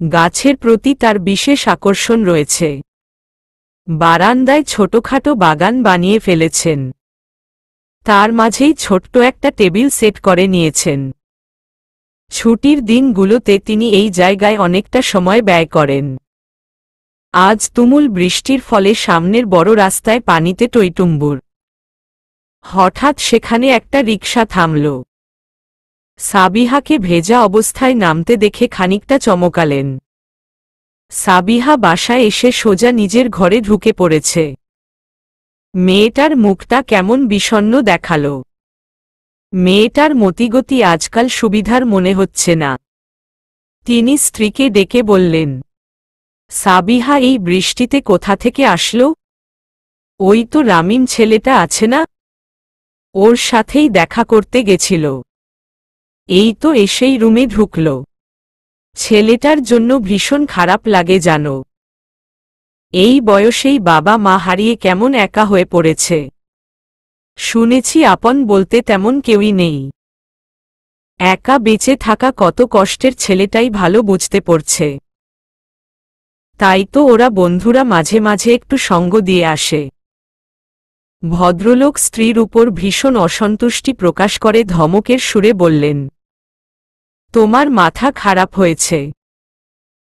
[SPEAKER 1] গাছের প্রতি তার বিশেষ আকর্ষণ রয়েছে। বারান্দায় ছোটখাটো বাগান বানিয়ে ফেলেছেন। তার মাঝেই ছোট্ট একটা টেবিল সেট করে নিয়েছেন। ছুটির দিনগুলোতে তিনি এই জায়গায় অনেকটা সময় ব্যয় করেন। আজ তুমুল বৃষ্টির ফলে সামনের বড় রাস্তায় পানিতে টইটুম্বুর। হঠাৎ সেখানে একটা রিকশা থামল। সাবিহাকে ভেজা অবস্থায় নামতে দেখে খানিকটা চমকালেন। সাবিহা বাসায় এসে সোজা নিজের ঘরে ঢুকে পড়েছে। মেয়েটার মুখটা কেমন বিষণ্ণ দেখালো। মেয়েটার মতিগতি আজকাল সুবিধার মনে হচ্ছে না। তিনি স্ত্রীকে ডেকে বললেন, সাবিহা এই বৃষ্টিতে কোথা থেকে আসলো? ওই তো রামিম ছেলেটা আছে না, ওর সাথেই দেখা করতে গেছিল। এই তো এসেই রুমে ঢুকল। ছেলেটার জন্য ভীষণ খারাপ লাগে জানো। এই বয়সেই বাবা মা হারিয়ে কেমন একা হয়ে পড়েছে। শুনেছি আপন বলতে তেমন কেউই নেই। একা বেঁচে থাকা কত কষ্টের ছেলেটাই ভালো বুঝতে পারছে। তাই তো ওরা বন্ধুরা মাঝে মাঝে একটু সঙ্গ দিয়ে আসে। ভদ্রলোক স্ত্রীর উপর ভীষণ অসন্তুষ্টি প্রকাশ করে ধমকের সুরে বললেন, তোমার মাথা খারাপ হয়েছে?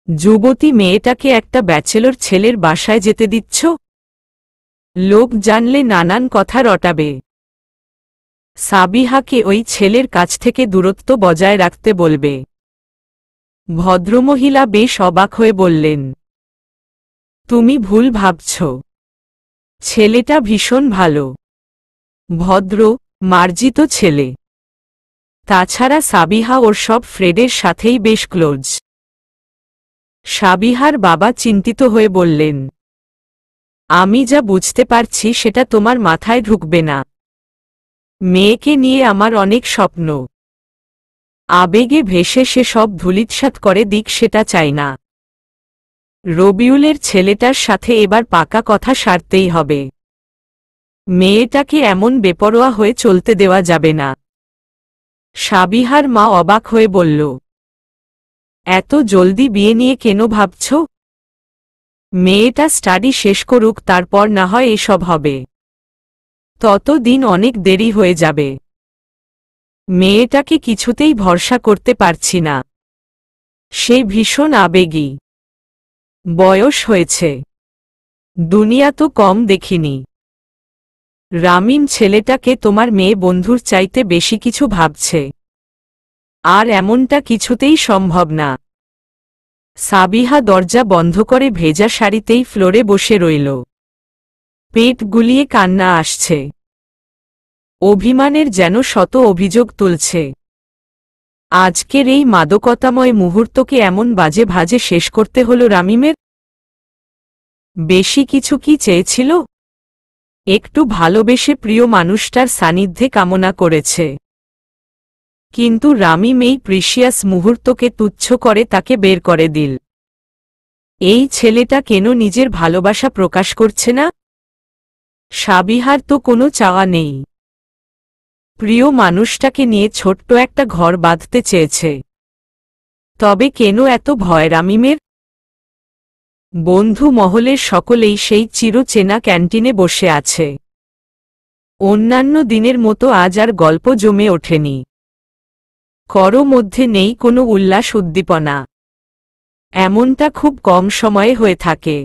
[SPEAKER 1] যুবতী মেয়েটাকে একটা ব্যাচেলর ছেলের বাসায় যেতে দিচ্ছ? লোক জানলে নানান কথা রটাবে। সাবিহাকে ওই ছেলের কাছ থেকে দূরত্ব বজায় রাখতে বলবে। ভদ্রমহিলা বেশ অবাক হয়ে বললেন, তুমি ভুল ভাবছ। ছেলেটা ভীষণ ভালো, ভদ্র, মার্জিত ছেলে। তাছাড়া সাবিহা ওর সব ফ্রেডের সাথেই বেশ ক্লোজ। সাবিহার বাবা চিন্তিত হয়ে বললেন, আমি যা বুঝতে পারছি সেটা তোমার মাথায় ঢুকবে না। মেয়েকে নিয়ে আমার অনেক স্বপ্ন। আবেগে ভেসে সে সব ধূলিসাৎ করে দিক সেটা চাই না। রবিউলের ছেলেটার সাথে এবার পাকা কথা সারতেই হবে। মেয়েটাকে এমন বেপরোয়া হয়ে চলতে দেওয়া যাবে না। সাবিহার মা অবাক হয়ে বলল, এত জলদি বিয়ে নিয়ে কেন ভাবছ? মেয়েটা স্টাডি শেষ করুক, তারপর না হয় এসব হবে। ততদিন অনেক দেরি হয়ে যাবে। মেয়েটাকে কিছুতেই ভরসা করতে পারছি না। সে ভীষণ আবেগী। বয়স হয়েছে, দুনিয়া তো কম দেখিনি। রামিম ছেলেটাকে তোমার মেয়ে বন্ধুর চাইতে বেশি কিছু ভাবছে। আর এমনটা কিছুতেই সম্ভব না। সাবিহা দরজা বন্ধ করে ভেজা শাড়িতেই ফ্লোরে বসে রইল। পেট গুলিয়ে কান্না আসছে। অভিমানের যেন শত অভিযোগ তুলছে। আজকের এই মাদকতাময় মুহূর্তকে এমন বাজে ভাজে শেষ করতে হল রামিমের। বেশি কিছু কি চেয়েছিল? একটু ভালোবেসে প্রিয় মানুষটার সান্নিধ্যে কামনা করেছে। কিন্তু রামিম এই প্রিশিয়াস মুহূর্তকে তুচ্ছ করে তাকে বের করে দিল। এই ছেলেটা কেন নিজের ভালোবাসা প্রকাশ করছে না? সাবিহার তো কোনো চাওয়া নেই। প্রিয় মানুষটাকে নিয়ে ছোট্ট একটা ঘর বাঁধতে চেয়েছে। তবে কেন এত ভয় রামিমের? বন্ধু মহলের সকলেই সেই চিরচেনা ক্যান্টিনে বসে আছে। অন্যান্য দিনের মতো আজ আর গল্প জমে ওঠেনি। কারো মধ্যে নেই কোনো উল্লাস উদ্দীপনা। এমনটা খুব কম সময়ে হয়ে থাকে।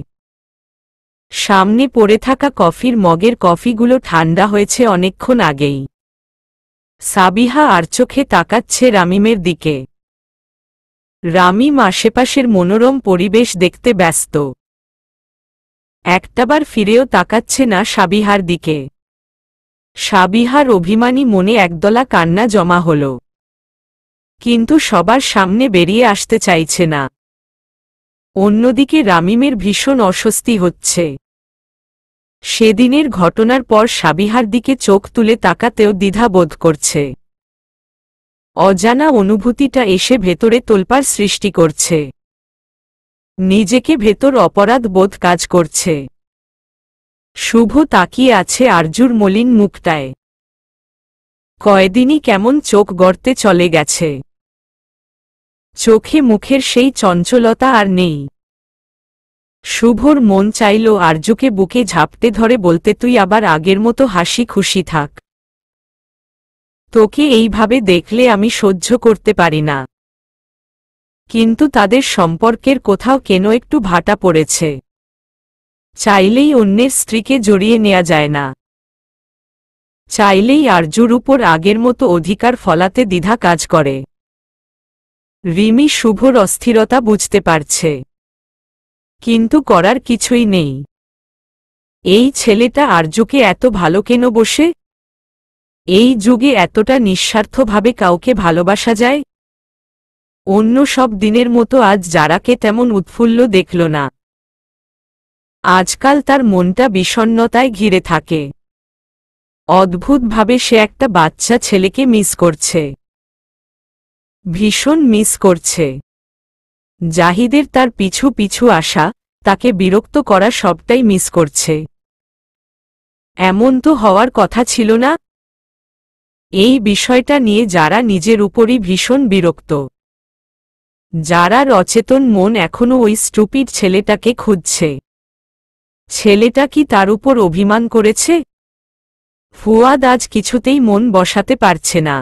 [SPEAKER 1] সামনে পড়ে থাকা কফির মগের কফিগুলো ঠান্ডা হয়েছে অনেকক্ষণ আগেই। সাবিহা আর চোখে তাকাচ্ছে রামিমের দিকে। রামিম আশেপাশের মনোরম পরিবেশ দেখতে ব্যস্ত। একটাবার ফিরেও তাকাচ্ছে না সাবিহার দিকে। সাবিহার অভিমানী মনে একদলা কান্না জমা হল। কিন্তু সবার সামনে বেরিয়ে আসতে চাইছে না। অন্যদিকে রামিমের ভীষণ অস্বস্তি হচ্ছে। সেদিনের ঘটনার পর সাবিহার দিকে চোখ তুলে তাকাতেও দ্বিধা বোধ করছে। অজানা অনুভূতিটা এসে ভেতরে তোলপাড় সৃষ্টি করছে। নিজেকে ভেতর অপরাধ বোধ কাজ করছে। শুভ তাকিয়ে আছে আরজুর মলিন মুখটায়। কয়দিনই কেমন চোখ গর্তে চলে গেছে। চোখে মুখের সেই চঞ্চলতা আর নেই। শুভর মন চাইল আরজুকে বুকে ঝাপটে ধরে বলতে, তুই আবার আগের মতো হাসি খুশি থাক। তোকে এইভাবে দেখলে আমি সহ্য করতে পারি না। কিন্তু তাদের সম্পর্কের কোথাও কেন একটু ভাটা পড়েছে। চাইলেই অন্যের স্ত্রীকে জড়িয়ে নেওয়া যায় না। চাইলেই আরজুর উপর আগের মতো অধিকার ফলাতে দ্বিধা কাজ করে। রিমি শুভর অস্থিরতা বুঝতে পারছে, কিন্তু করার কিছুই নেই। এই ছেলেটা আরজুকে এত ভালো কেন বসে? এই যুগে এতটা নিঃস্বার্থভাবে কাউকে ভালোবাসা যায়? অন্য সব দিনের মতো আজ যারাকে তেমন উৎফুল্ল দেখল না। আজকাল তার মনটা বিষণ্ণতায় ঘিরে থাকে। অদ্ভুতভাবে সে একটা বাচ্চা ছেলেকে মিস করছে। ভীষণ মিস করছে। জাহিদের তার পিছু পিছু আসা, তাকে বিরক্ত করা সবটাই মিস করছে। এমন তো হওয়ার কথা ছিল না। এই বিষয়টা নিয়ে যারা নিজের উপরই ভীষণ বিরক্ত। যারা অচেতন মন এখনো ওই স্টুপিড ছেলেটাকে খুঁজছে। ছেলেটা কি তার উপর অভিমান করেছে? ফুয়াদ আজ কিছুতেই মন বসাতে পারছে না।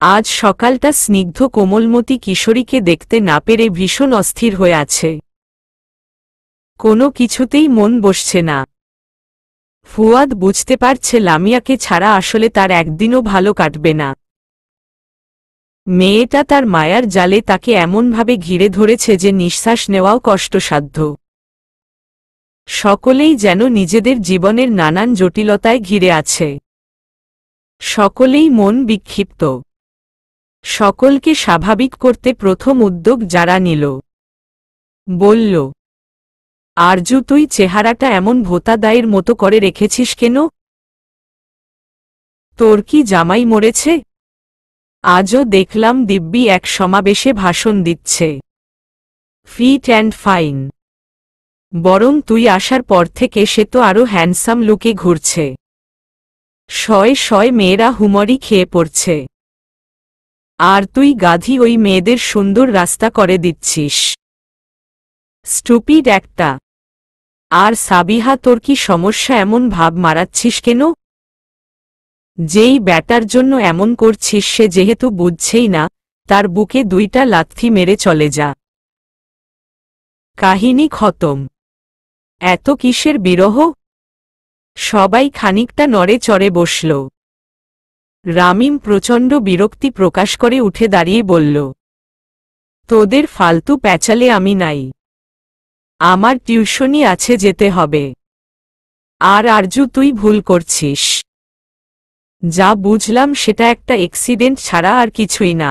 [SPEAKER 1] আজ সকালটা স্নিগ্ধ কোমলমতি কিশোরীকে দেখতে না পেরে ভীষণ অস্থির হয়ে আছে। কোনো কিছুতেই মন বসছে না। ফুয়াদ বুঝতে পারছে লামিয়াকে ছাড়া আসলে তার একদিনও ভালো কাটবে না। মেয়েটা তার মায়ার জালে তাকে এমনভাবে ঘিরে ধরেছে যে নিঃশ্বাস নেওয়াও কষ্টসাধ্য। সকলেই যেন নিজেদের জীবনের নানান জটিলতায় ঘিরে আছে। সকলেই মন বিক্ষিপ্ত। সকলকে স্বাভাবিক করতে প্রথম উদ্যোগ যারা নিল। বলল, আরজু, তুই চেহারাটা এমন ভোতাদায়ের মতো করে রেখেছিস কেন? তোর কি জামাই মরেছে? আজও দেখলাম দিব্যি এক সমাবেশে ভাষণ দিচ্ছে। Fit and fine. বরং তুই আসার পর থেকে সে তো আরও হ্যান্ডসাম লুকে ঘুরছে। শয়ে শয়ে মেয়েরা হুমরি খেয়ে পড়ছে। আর তুই গাধি ওই মেয়েদের সুন্দর রাস্তা করে দিচ্ছিস। স্টুপিড একটা। আর সাবিহা, তোর কি সমস্যা? এমন ভাব মারাচ্ছিস কেন? যেই ব্যাটার জন্য এমন করছিস সে যেহেতু বুঝছেই না, তার বুকে দুইটা লাথি মেরে চলে যা। কাহিনী খতম। এত কিসের বিরহ? সবাই খানিকটা নড়ে চড়ে বসল। রামিম প্রচণ্ড বিরক্তি প্রকাশ করে উঠে দাঁড়িয়ে বলল, তোদের ফালতু প্যাচালে আমি নাই। আমার টিউশনি আছে, যেতে হবে। আর আরজু, তুই ভুল করছিস। যা বুঝলাম সেটা একটা অ্যাক্সিডেন্ট ছাড়া আর কিছুই না।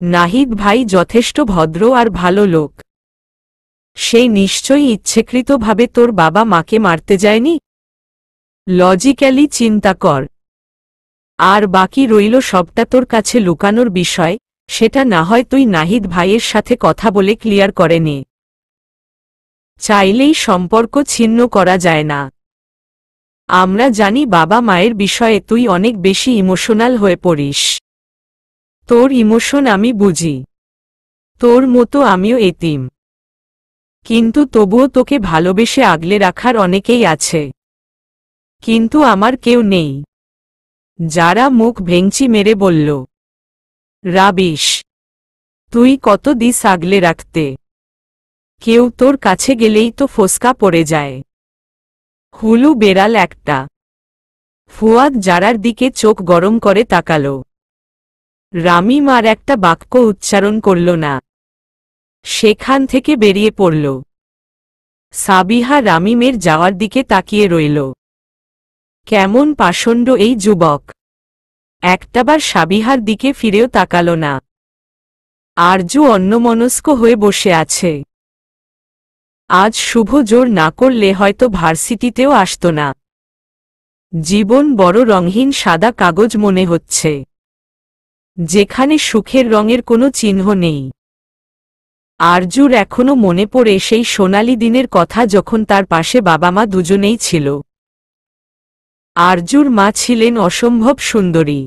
[SPEAKER 1] নাহিদ ভাই যথেষ্ট ভদ্র আর ভালো লোক। সেই নিশ্চয়ই ইচ্ছেকৃতভাবে তোর বাবা মাকে মারতে যায়নি। লজিক্যালি চিন্তা কর। আর বাকি রইল সবটা তোর কাছে লুকানোর বিষয়, সেটা না হয় তুই নাহিদ ভাইয়ের সাথে কথা বলে ক্লিয়ার করে নে। চাইলেই সম্পর্ক ছিন্ন করা যায় না। আমরা জানি বাবা মায়ের বিষয়ে তুই অনেক বেশি ইমোশনাল হয়ে পড়িস। তোর ইমোশন আমি বুঝি। তোর মতো আমিও এতিম। কিন্তু তবুও তোকে ভালোবেসে আগলে রাখার অনেকেই আছে। কিন্তু আমার কেউ নেই। যারা মুখ ভেঙচি মেরে বলল, রাবিশ, তুই কত দিস আগলে রাখতে। কেউ তোর কাছে গেলেই তো ফোসকা পড়ে যায়। হুলু বেড়াল একটা। ফুয়াদ যারার দিকে চোখ গরম করে তাকাল। রামিম আর একটা বাক্য উচ্চারণ করল না। সেখান থেকে বেরিয়ে পড়ল। সাবিহা রামিমের যাওয়ার দিকে তাকিয়ে রইল। কেমন পাষণ্ড এই যুবক। একটাবার সাবিহার দিকে ফিরেও তাকাল না। আরজু অন্যমনস্ক হয়ে বসে আছে। আজ শুভ জোর না করলে হয়তো ভার্সিটিতেও আসত না। জীবন বড় রঙহীন সাদা কাগজ মনে হচ্ছে, যেখানে সুখের রঙের কোনো চিহ্ন নেই। আরজুর এখনো মনে পড়ে সেই সোনালি দিনের কথা, যখন তার পাশে বাবা মা দুজনেই ছিল। আরজুর মা ছিলেন অসম্ভব সুন্দরী।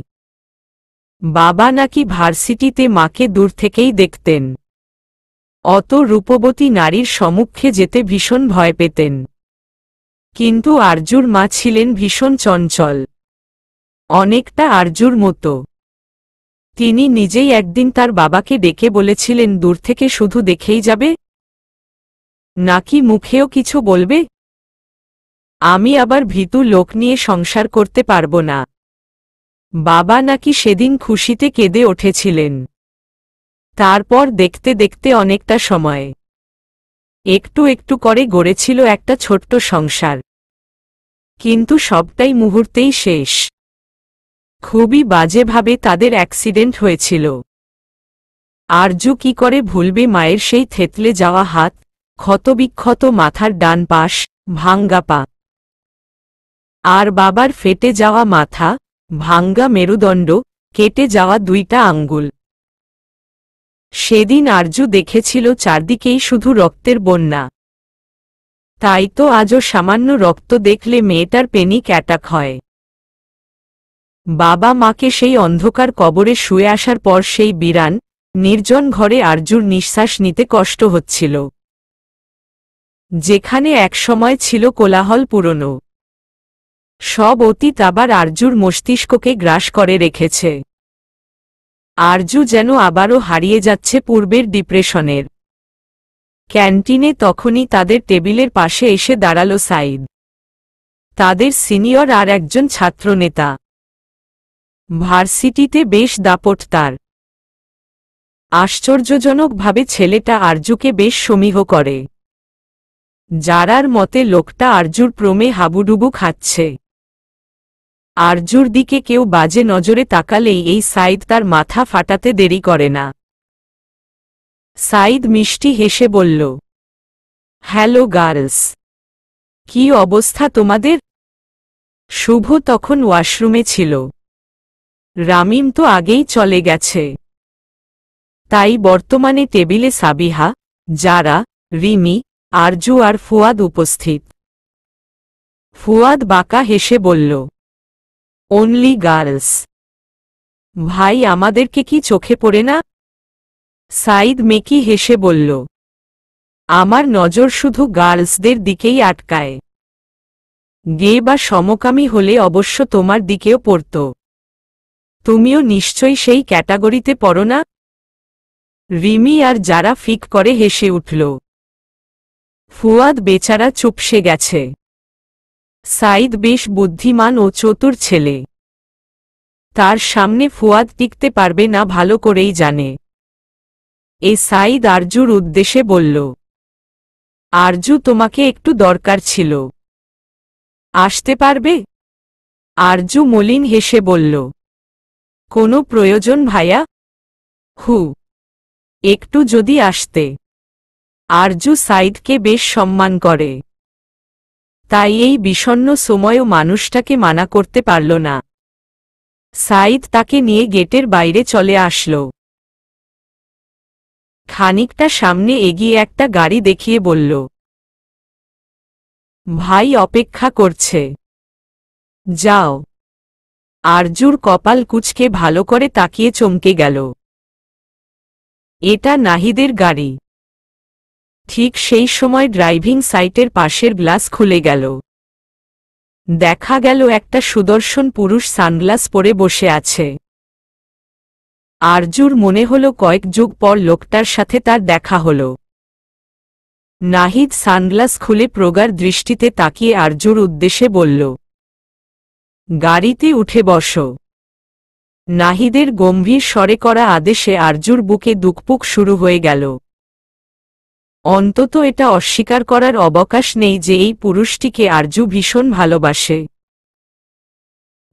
[SPEAKER 1] বাবা নাকি ভার্সিটিতে মাকে দূর থেকেই দেখতেন। অত রূপবতী নারীর সম্মুখে যেতে ভীষণ ভয় পেতেন। কিন্তু আরজুর মা ছিলেন ভীষণ চঞ্চল, অনেকটা আরজুর মতো। তিনি নিজেই একদিন তার বাবাকে ডেকে বলেছিলেন, দূর থেকে শুধু দেখেই যাবে, নাকি মুখেও কিছু বলবে? আমি আবার ভীতু লোক নিয়ে সংসার করতে পারব না। বাবা নাকি সেদিন খুশিতে কেঁদে উঠেছিলেন। তারপর দেখতে দেখতে অনেকটা সময় একটু একটু করে গড়েছিল একটা ছোট্ট সংসার। কিন্তু সবটাই মুহূর্তেই শেষ। খুবই বাজেভাবে তাদের অ্যাক্সিডেন্ট হয়েছিল। আরজু কি করে ভুলবে মায়ের সেই থেতলে যাওয়া হাত, ক্ষতবিক্ষত মাথার ডান পাশ, ভাঙ্গা পা, আর বাবার ফেটে যাওয়া মাথা, ভাঙ্গা মেরুদণ্ড, কেটে যাওয়া দুইটা আঙ্গুল। সেদিন আরজু দেখেছিল চারদিকেই শুধু রক্তের বন্যা। তাই তো আজও সামান্য রক্ত দেখলে মেয়েটার প্যানিক অ্যাটাক হয়। বাবা মাকে সেই অন্ধকার কবরে শুয়ে আসার পর সেই বিরান, নির্জন ঘরে আরজুর নিঃশ্বাস নিতে কষ্ট হচ্ছিল। যেখানে একসময় ছিল কোলাহল পুরনো, সব অতীত আবার আরজুর মস্তিষ্ককে গ্রাস করে রেখেছে। আরজু যেন আবারও হারিয়ে যাচ্ছে পূর্বের ডিপ্রেশনের। ক্যান্টিনে তখনই তাদের টেবিলের পাশে এসে দাঁড়ালো সাইদ, তাদের সিনিয়র আর একজন ছাত্রনেতা। ভার্সিটিতে বেশ দাপট তার। আশ্চর্যজনকভাবে ছেলেটা আরজুকে বেশ সমীহ করে। যারার মতে লোকটা আরজুর প্রেমে হাবুডুবু খাচ্ছে। আরজুর দিকে কেউ বাজে নজরে তাকালেই এই সাইদ তার মাথা ফাটাতে দেরি করে না। সাইদ মিষ্টি হেসে বলল, হ্যালো গার্লস, কি অবস্থা তোমাদের? শুভ তখন ওয়াশরুমে ছিল। রামিম তো আগেই চলে গেছে। তাই বর্তমানে টেবিলে সাবিহা, যারা, রিমি, আরজু আর ফুয়াদ উপস্থিত। ফুয়াদ বাঁকা হেসে বলল, অনলি গার্লস। ভাই, আমাদেরকে কি চোখে পড়ে না? সাইদ মেকি হেসে বলল, আমার নজর শুধু গার্লসদের দিকেই আটকায়। গে বা সমকামী হলে অবশ্য তোমার দিকেও পড়ত। তুমিও নিশ্চয়ই সেই ক্যাটাগরিতে পড়ো না? রিমি আর যারা ফিক করে হেসে উঠল। ফুয়াদ বেচারা চুপসে গেছে। সাইদ বেশ বুদ্ধিমান ও চতুর ছেলে। তার সামনে ফুয়াদ টিকতে পারবে না ভালো করেই জানে। সাইদ আরজুর উদ্দেশ্যে বলল, আরজু, তোমাকে একটু দরকার ছিল, আসতে পারবে? আরজু মলিন হেসে বলল, কোনো প্রয়োজন ভাইয়া? একটু যদি আসতে। আরজু সাইদকে বেশ সম্মান করে, তাই এই বিষণ্ণ সময়ও মানুষটাকে মানা করতে পারল না। সাইদ তাকে নিয়ে গেটের বাইরে চলে আসলো। খানিকটা সামনে এগিয়ে একটা গাড়ি দেখিয়ে বলল, ভাই অপেক্ষা করছে, যাও। আরজুর কপাল কুঁচকে ভালো করে তাকিয়ে চমকে গেল। এটা নাহিদের গাড়ি। ঠিক সেই সময় ড্রাইভিং সাইটের পাশের গ্লাস খুলে গেল। দেখা গেল একটা সুদর্শন পুরুষ সানগ্লাস পরে বসে আছে। আরজুর মনে হলো কয়েক যুগ পর লোকটার সাথে তার দেখা হল। নাহিদ সানগ্লাস খুলে প্রগাঢ় দৃষ্টিতে তাকিয়ে আরজুর উদ্দেশ্যে বলল, গাড়িতে উঠে বসো। নাহিদের গম্ভীর স্বরে করা আদেশে আরজুর বুকে দুকপুক শুরু হয়ে গেল। অন্তত এটা অস্বীকার করার অবকাশ নেই যে এই পুরুষটিকে আরজু ভীষণ ভালোবাসে।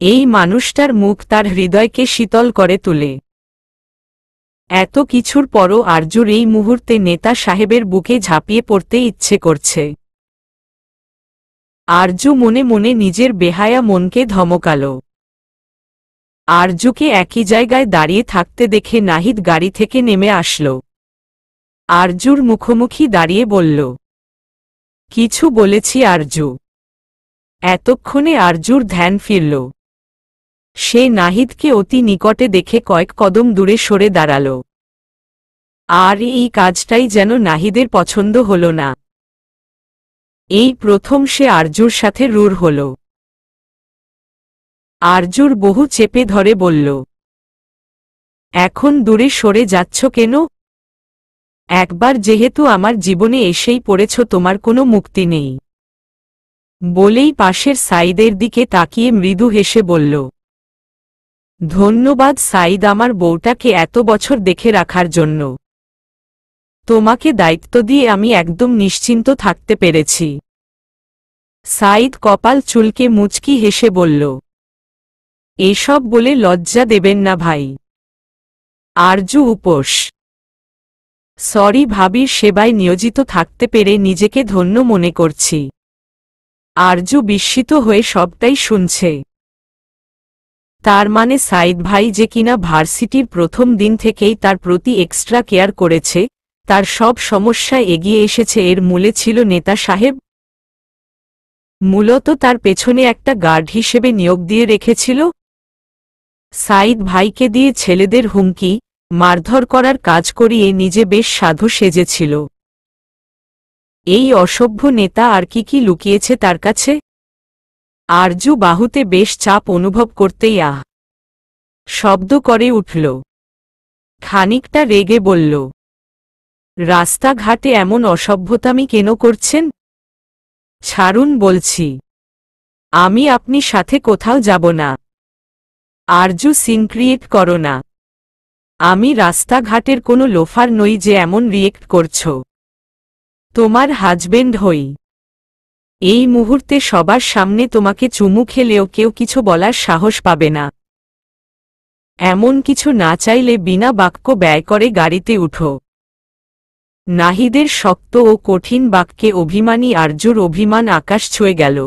[SPEAKER 1] এই মানুষটার মুখ তার হৃদয়কে শীতল করে তোলে। এত কিছুর পরও আরজুর এই মুহূর্তে নেতা সাহেবের বুকে ঝাঁপিয়ে পড়তে ইচ্ছে করছে। আরজু মনে মনে নিজের বেহায়া মনকে ধমকাল। আরজুকে একই জায়গায় দাঁড়িয়ে থাকতে দেখে নাহিদ গাড়ি থেকে নেমে আসল। আরজুর মুখোমুখি দাঁড়িয়ে বলল, কিছু বলেছি আরজু? এতক্ষণে আরজুর ধ্যান ফিরল। সে নাহিদকে অতি নিকটে দেখে কয়েক কদম দূরে সরে দাঁড়াল। আর এই কাজটাই যেন নাহিদের পছন্দ হল না। এই প্রথম সে আরজুর সাথে রূঢ় হল। আরজুর বহু চেপে ধরে বলল, এখন দূরে সরে যাচ্ছ কেন? একবার যেহেতু আমার জীবনে এসেই পড়েছ, তোমার কোনো মুক্তি নেই। বলেই পাশের সাইদের দিকে তাকিয়ে মৃদু হেসে বলল, ধন্যবাদ সাইদ, আমার বউটাকে এত বছর দেখে রাখার জন্য। তোমাকে দায়িত্ব দিয়ে আমি একদম নিশ্চিন্ত থাকতে পেরেছি। সাইদ কপাল চুলকে মুচকি হেসে বলল, এসব বলে লজ্জা দেবেন না ভাই। আরজু উপোস। সরি, ভাবির সেবায় নিয়োজিত থাকতে পেরে নিজেকে ধন্য মনে করছি। আরজু বিস্মিত হয়ে সবটাই শুনছে। তার মানে সাইদ ভাই যে কিনা ভার্সিটির প্রথম দিন থেকেই তার প্রতি এক্সট্রা কেয়ার করেছে, তার সব সমস্যায় এগিয়ে এসেছে, এর মূলে ছিল নেতা সাহেব। মূলত তার পেছনে একটা গার্ড হিসেবে নিয়োগ দিয়ে রেখেছিল। সাইদ ভাইকে দিয়ে ছেলেদের হুমকি মারধর করার কাজ করিয়ে নিজে বেশ সাধু সেজেছিল। এই অসভ্য নেতা আর কি লুকিয়েছে তার কাছে? আরজু বাহুতে বেশ চাপ অনুভব করতেই আহ শব্দ করে উঠল। খানিকটা রেগে বলল, রাস্তাঘাটে এমন অসভ্যতামি কেন করছেন? ছাড়ুন বলছি, আমি আপনি সাথে কোথাও যাব না। আরজু সিন ক্রিয়েট করো না। আমি রাস্তাঘাটের কোনো লোফার নই যে এমন রিয়েক্ট করছ। তোমার হাজবেন্ড হই। এই মুহূর্তে সবার সামনে তোমাকে চুমু খেলেও কেউ কিছু বলার সাহস পাবে না। এমন কিছু না চাইলে বিনা বাক্য ব্যয় করে গাড়িতে উঠো। নাহিদের শক্ত ও কঠিন বাক্যে অভিমানী আরজুর অভিমান আকাশ ছুঁয়ে গেল।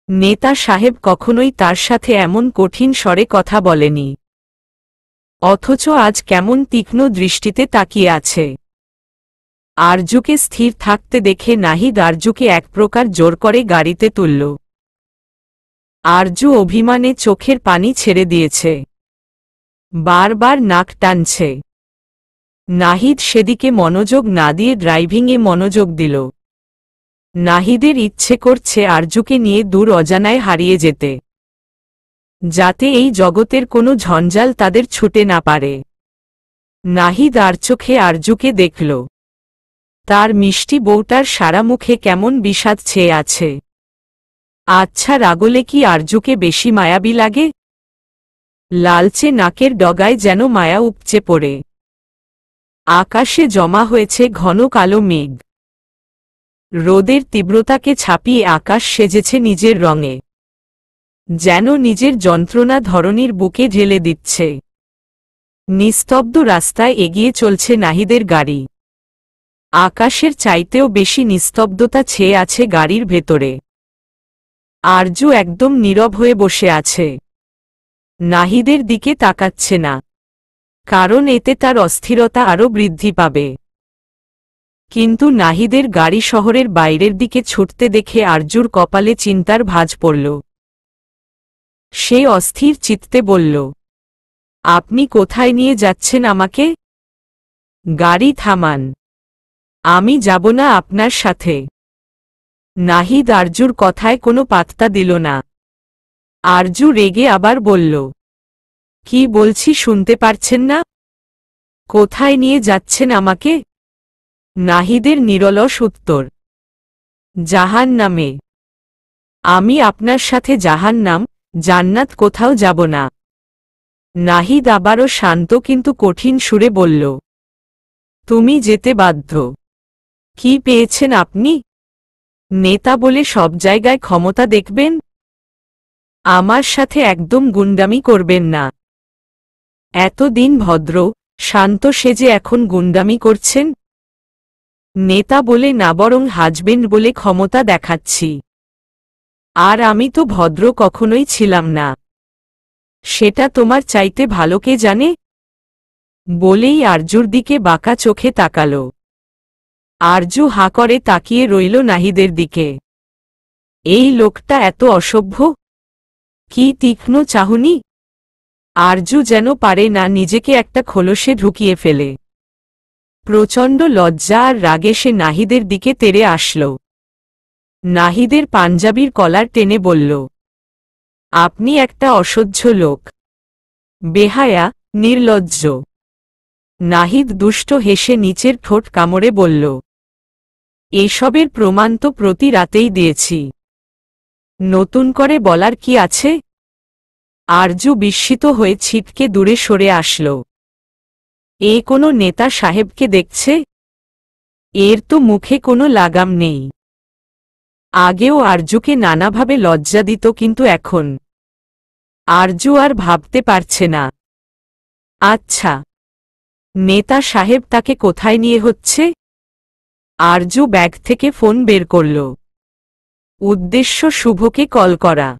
[SPEAKER 1] নেতা সাহেব কখনোই তার সাথে এমন কঠিন স্বরে কথা বলেনি। অথচ আজ কেমন তীক্ষ্ণ দৃষ্টিতে তাকিয়ে আছে। আরজুকে স্থির থাকতে দেখে নাহিদ আরজুকে এক প্রকার জোর করে গাড়িতে তুলল। আরজু অভিমানে চোখের পানি ছেড়ে দিয়েছে, বারবার নাক টানছে। নাহিদ সেদিকে মনোযোগ না দিয়ে ড্রাইভিংয়ে মনোযোগ দিল। নাহিদের ইচ্ছে করছে আরজুকে নিয়ে দূর অজানায় হারিয়ে যেতে, যাতে এই জগতের কোনো ঝঞ্ঝাল তাদের ছুটে না পারে। নাহিদ আর চোখে আরজুকে দেখল। তার মিষ্টি বউটার সারা মুখে কেমন বিষাদ ছেয়ে আছে। আচ্ছা, রাগলে কি আরজুকে বেশি মায়াবী লাগে? লালচে নাকের ডগায় যেন মায়া উপচে পড়ে। আকাশে জমা হয়েছে ঘন কালো মেঘ। রোদের তীব্রতাকে ছাপিয়ে আকাশ সেজেছে নিজের রঙে, যেন নিজের যন্ত্রণা ধরনীর বুকে ঢেলে দিচ্ছে। নিস্তব্ধ রাস্তায় এগিয়ে চলছে নাহিদের গাড়ি। আকাশের চাইতেও বেশি নিস্তব্ধতা ছেয়ে আছে গাড়ির ভেতরে। আরজু একদম নীরব হয়ে বসে আছে। নাহিদের দিকে তাকাচ্ছে না, কারণ এতে তার অস্থিরতা আরও বৃদ্ধি পাবে। কিন্তু নাহিদের গাড়ি শহরের বাইরের দিকে ছুটতে দেখে আরজুর কপালে চিন্তার ভাঁজ পড়ল। সে অস্থির চিত্তে বলল, আপনি কোথায় নিয়ে যাচ্ছেন আমাকে? গাড়ি থামান, আমি যাব না আপনার সাথে। নাহিদ আরজুর কথায় কোনো পাত্তা দিল না। আরজু রেগে আবার বলল, কি বলছি শুনতে পারছেন না? কোথায় নিয়ে যাচ্ছেন আমাকে? নাহিদের নিরলস উত্তর, জাহান্নামে। আমি আপনার সাথে জাহান্নাম জান্নাত কোথাও যাব না। নাহিদ আবারও শান্ত কিন্তু কঠিন সুরে বলল, তুমি যেতে বাধ্য। কি পেয়েছেন আপনি? নেতা বলে সব জায়গায় ক্ষমতা দেখবেন? আমার সাথে একদম গুন্ডামি করবেন না। এতদিন ভদ্র শান্ত সেজে এখন গুন্ডামি করছেন? নেতা বলে না, বরং হাজবেন্ড বলে ক্ষমতা দেখাচ্ছি। আর আমি তো ভদ্র কখনোই ছিলাম না। সেটা তোমার চাইতে ভালো কে জানে? বলেই আরজুর দিকে বাঁকা চোখে তাকালো। আরজু হাঁ করে তাকিয়ে রইল নাহিদের দিকে। এই লোকটা এত অসভ্য! কি তীক্ষ্ণ চাহনি! আরজু যেন পারে না নিজেকে একটা খোলসে ঢুকিয়ে ফেলে। প্রচণ্ড লজ্জা আর রাগে সে নাহিদের দিকে তেড়ে আসল। নাহিদের পাঞ্জাবির কলার টেনে বলল, আপনি একটা অসহ্য লোক, বেহায়া, নির্লজ্জ। নাহিদ দুষ্ট হেসে নিচের ঠোঁট কামড়ে বলল, এসবের প্রমাণ তো প্রতি রাতেই দিয়েছি, নতুন করে বলার কি আছে? আরজু বিস্মিত হয়ে ছিটকে দূরে সরে আসল। এ কোনো নেতা সাহেবকে দেখছে? এর তো মুখে কোনো লাগাম নেই। আগেও আরজুকে নানাভাবে লজ্জা দিত, কিন্তু এখন আরজু আর ভাবতে পারছে না। আচ্ছা, নেতা সাহেব তাকে কোথায় নিয়ে হচ্ছে? আরজু ব্যাগ থেকে ফোন বের করল। উদ্দেশ্য শুভকে কল করা।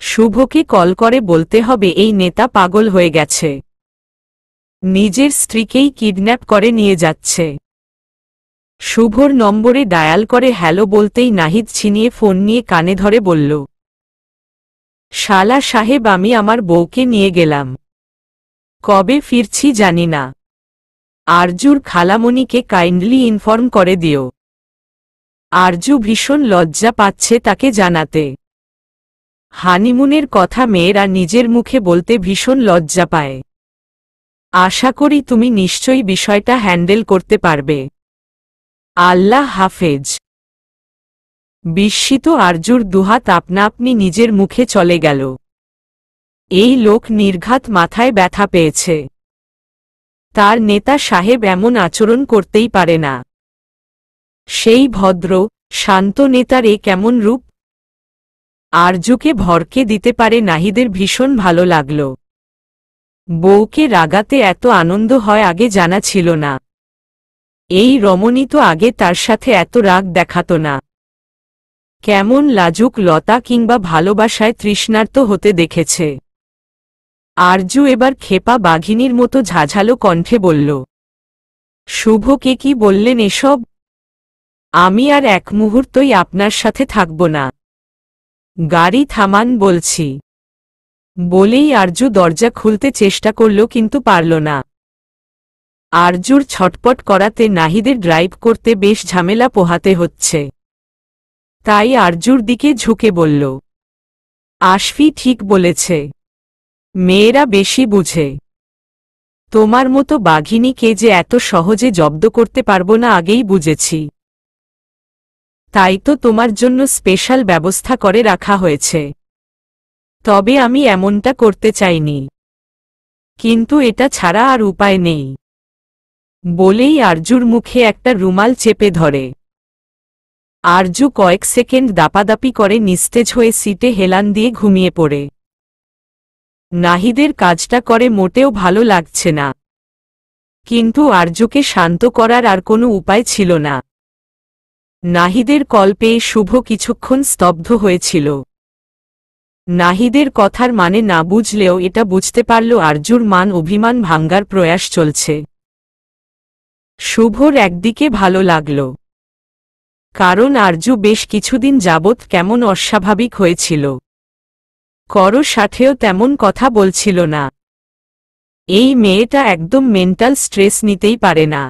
[SPEAKER 1] শুভকে কল করে বলতে হবে এই নেতা পাগল হয়ে গেছে, নিজের স্ত্রীকেই কিডন্যাপ করে নিয়ে যাচ্ছে। শুভর নম্বরে ডায়াল করে হ্যালো বলতেই নাহিদ ছিনিয়ে ফোন নিয়ে কানে ধরে বলল, শালা সাহেব, আমি আমার বউকে নিয়ে গেলাম, কবে ফিরছি জানি না। আরজুর খালামণিকে কাইন্ডলি ইনফর্ম করে দিও। আরজু ভীষণ লজ্জা পাচ্ছে তাকে জানাতে। হানিমুনের কথা মেয়েরা নিজের মুখে বলতে ভীষণ লজ্জা পায়। আশা করি তুমি নিশ্চয়ই বিষয়টা হ্যান্ডেল করতে পারবে। আল্লাহ হাফেজ। বিস্মিত আরজুর দুহাত আপনা আপনি নিজের মুখে চলে গেল। এই লোক নির্ঘাত মাথায় ব্যথা পেয়েছে। তার নেতা সাহেব এমন আচরণ করতেই পারে না। সেই ভদ্র, শান্ত নেতার এ কেমন রূপ! আরজুকে ভরকে দিতে পারে নাহিদের ভীষণ ভালো লাগল। বউকে রাগাতে এত আনন্দ হয় আগে জানা ছিল না। এই রমণী তো আগে তার সাথে এত রাগ দেখাত না। কেমন লাজুক লতা কিংবা ভালোবাসায় তৃষ্ণার্ত হতে দেখেছে। আরজু এবার খেপা বাঘিনীর মতো ঝাঝালো কণ্ঠে বলল, শুভকে কি বললেন এসব? আমি আর এক মুহূর্তই আপনার সাথে থাকব না। গাড়ি থামান বলছি। বলেই আরজু দরজা খুলতে চেষ্টা করল, কিন্তু পারল না। আরজুর ছটপট করাতে নাহিদের ড্রাইভ করতে বেশ ঝামেলা পোহাতে হচ্ছে। তাই আরজুর দিকে ঝুঁকে বলল, আশফি ঠিক বলেছে, মেয়েরা বেশি বুঝে। তোমার মতো বাঘিনীকে যে এত সহজে জব্দ করতে পারবো না আগেই বুঝেছি। তাই তো তোমার জন্য স্পেশাল ব্যবস্থা করে রাখা হয়েছে। তবে আমি এমনটা করতে চাইনি, কিন্তু এটা ছাড়া আর উপায় নেই। বলেই আরজুর মুখে একটা রুমাল চেপে ধরে। আরজু কয়েক সেকেন্ড দাপাদাপি করে নিস্তেজ হয়ে সিটে হেলান দিয়ে ঘুমিয়ে পড়ে। নাহিদের কাজটা করে মোটেও ভালো লাগছে না, কিন্তু আরজুকে শান্ত করার আর কোনো উপায় ছিল না। নাহিদের কল পেয়ে শুভ কিছুক্ষণ স্তব্ধ হয়েছিল। নাহিদের কথার মানে না বুঝলেও এটা বুঝতে পারল আরজুর মান অভিমান ভাঙ্গার প্রয়াস চলছে। শুভর একদিকে ভালো লাগল, কারণ আরজু বেশ কিছুদিন যাবৎ কেমন অস্বাভাবিক হয়েছিল। কারো সাথেও তেমন কথা বলছিল না। এই মেয়েটা একদম মেন্টাল স্ট্রেস নিতেই পারে না।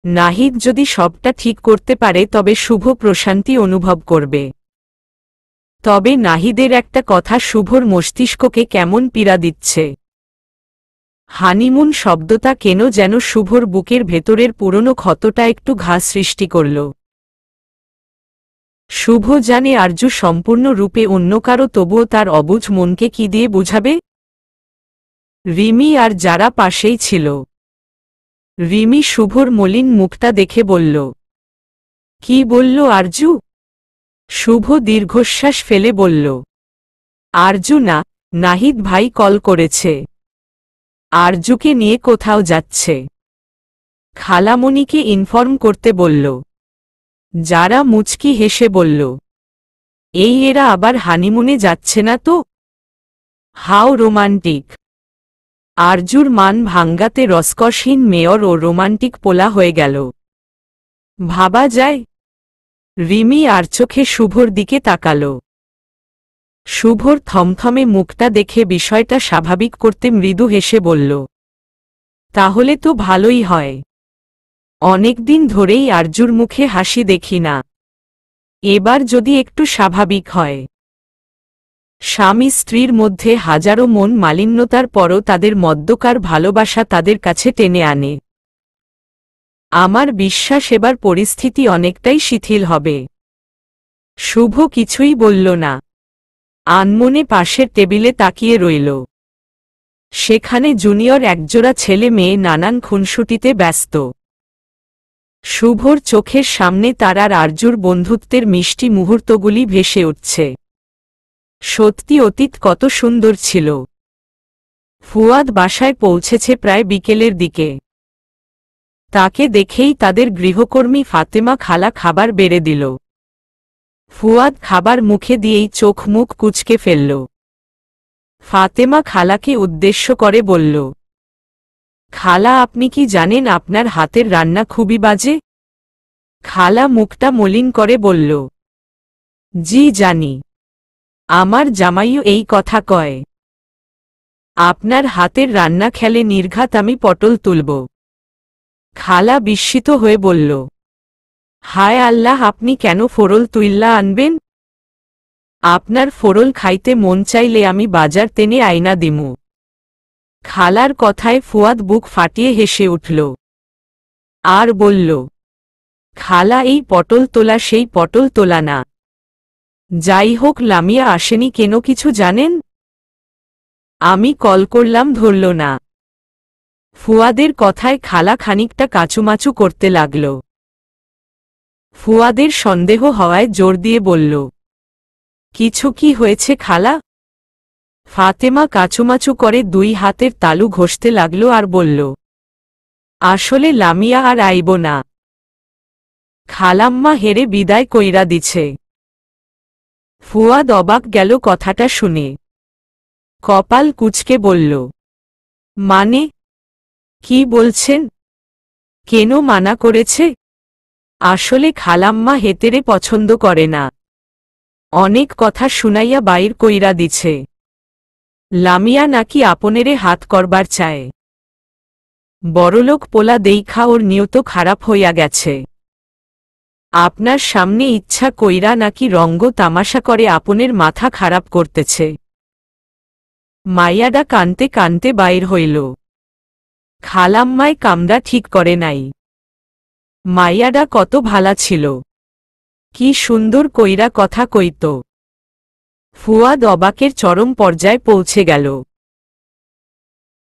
[SPEAKER 1] নাহিদ যদি সবটা ঠিক করতে পারে তবে শুভ প্রশান্তি অনুভব করবে। তবে নাহিদের একটা কথা শুভর মস্তিষ্ককে কেমন পীড়া দিচ্ছে। হানিমুন শব্দটা কেন যেন শুভর বুকের ভেতরের পুরনো ক্ষতটা একটু ঘা সৃষ্টি করল। শুভ জানে আরজু সম্পূর্ণরূপে অন্য কারো, তবুও তার অবুঝ মনকে কি দিয়ে বুঝাবে? রিমি আর যারা পাশেই ছিল। রিমি শুভর মলিন মুখটা দেখে বলল, কি বলল আরজু? শুভ দীর্ঘশ্বাস ফেলে বলল, আরজু না, নাহিদ ভাই কল করেছে। আরজুকে নিয়ে কোথাও যাচ্ছে। খালামণিকে ইনফর্ম করতে বলল। যারা মুচকি হেসে বলল, এই এরা আবার হানিমুনে যাচ্ছে না তো? How romantic. আরজুর মান ভাঙ্গাতে রসকসহীন মেয়র ও রোমান্টিক পোলা হয়ে গেল। ভাবা যায়। রিমি আর চোখে শুভর দিকে তাকাল। শুভর থমথমে মুখটা দেখে বিষয়টা স্বাভাবিক করতে মৃদু হেসে বলল, তাহলে তো ভালোই হয়। অনেকদিন ধরেই আরজুর মুখে হাসি দেখি না, এবার যদি একটু স্বাভাবিক হয়। স্বামী স্ত্রীর মধ্যে হাজারো মন মালিন্যতার পরও তাদের মধ্যকার ভালোবাসা তাদের কাছে টেনে আনে। আমার বিশ্বাস এবার পরিস্থিতি অনেকটাই শিথিল হবে। শুভ কিছুই বলল না, আনমনে পাশের টেবিলে তাকিয়ে রইল। সেখানে জুনিয়র একজোড়া ছেলে মেয়ে নানান খুনসুটিতে ব্যস্ত। শুভর চোখের সামনে তার আর আরজুর বন্ধুত্বের মিষ্টি মুহূর্তগুলি ভেসে উঠছে। সত্যি অতীত কত সুন্দর ছিল। ফুয়াদ বাসায় পৌঁছেছে প্রায় বিকেলের দিকে। তাকে দেখেই তাদের গৃহকর্মী ফাতেমা খালা খাবার বেড়ে দিল। ফুয়াদ খাবার মুখে দিয়েই চোখ মুখ কুঁচকে ফেলল। ফাতেমা খালাকে উদ্দেশ্য করে বলল, খালা আপনি কি জানেন আপনার হাতের রান্না খুবই বাজে? খালা মুখটা মলিন করে বলল, জি জানি, আমার জামাইও এই কথা কয়। আপনার হাতের রান্না খেলে নির্ঘাত আমি পটল তুলব। খালা বিস্মিত হয়ে বলল, হায় আল্লাহ, আপনি কেন ফোড়ল তুইল্লা আনবেন? আপনার ফোড়ল খাইতে মন চাইলে আমি বাজার টেনে আইনা দিমু। খালার কথায় ফুয়াদ বুক ফাটিয়ে হেসে উঠল আর বলল, খালা এই পটল তোলা সেই পটল তোলা না। যাই হোক, লামিয়া আসেনি কেন কিছু জানেন? আমি কল করলাম, ধরল না। ফুয়াদের কথায় খালা খানিকটা কাচুমাচু করতে লাগল। ফুয়াদের সন্দেহ হওয়ায় জোর দিয়ে বলল, কিছু কি হয়েছে খালা? ফাতেমা কাচুমাচু করে দুই হাতের তালু ঘষতে লাগল আর বলল, আসলে লামিয়া আর আইব না। খালাম্মা হেরে বিদায় কইরা দিছে। ফুয়াদ অবাক গেল কথাটা শুনে। কপাল কুঁচকে বলল, মানে কি বলছেন? কেন মানা করেছে? আসলে খালাম্মা হেতেরে পছন্দ করে না। অনেক কথা শুনাইয়া বাইর কইরা দিছে। লামিয়া নাকি আপনেরে হাত করবার চায়। বড়লোক পোলা দেইখা ওর নিয়ত খারাপ হইয়া গেছে। আপনার সামনে ইচ্ছা কইরা নাকি রঙ্গ তামাশা করে আপনের মাথা খারাপ করতেছে। মাইয়াডা কানতে কানতে বাইর হইল। খালাম্মায় কামড়া ঠিক করে নাই। মাইয়াডা কত ভালা ছিল, কি সুন্দর কইরা কথা কইত। ফুয়াদ অবাকের চরম পর্যায়ে পৌঁছে গেল।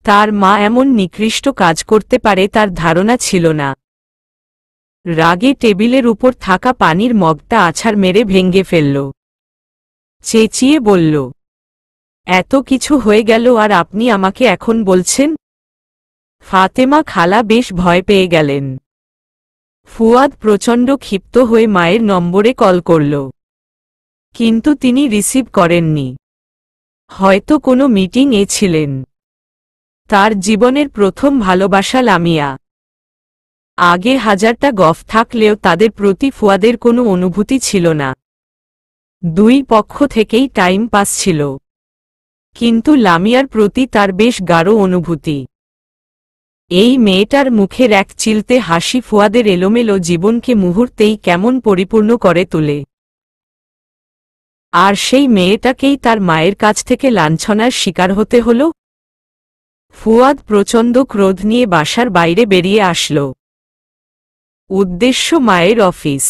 [SPEAKER 1] তার মা এমন নিকৃষ্ট কাজ করতে পারে তার ধারণা ছিল না। রাগে টেবিলের উপর থাকা পানির মগটা আছাড় মেরে ভেঙ্গে ফেলল। চেঁচিয়ে বলল, এত কিছু হয়ে গেল আর আপনি আমাকে এখন বলছেন? ফাতেমা খালা বেশ ভয় পেয়ে গেলেন। ফুয়াদ প্রচণ্ড ক্ষিপ্ত হয়ে মায়ের নম্বরে কল করল, কিন্তু তিনি রিসিভ করেননি। হয়তো কোনো মিটিং-এ ছিলেন। তার জীবনের প্রথম ভালোবাসা লামিয়া। আগে হাজারটা গফ থাকলেও তাদের প্রতি ফুয়াদের কোনো অনুভূতি ছিল না। দুই পক্ষ থেকেই টাইম পাস ছিল, কিন্তু লামিয়ার প্রতি তার বেশ গাঢ় অনুভূতি। এই মেয়েটার মুখের এক চিলতে হাসি ফুয়াদের এলোমেলো জীবনকে মুহূর্তেই কেমন পরিপূর্ণ করে তোলে। আর সেই মেয়েটাকেই তার মায়ের কাছ থেকে লাঞ্ছনার শিকার হতে হল। ফুয়াদ প্রচণ্ড ক্রোধ নিয়ে বাসার বাইরে বেরিয়ে আসল। উদ্দেশ্য মায়ের অফিস।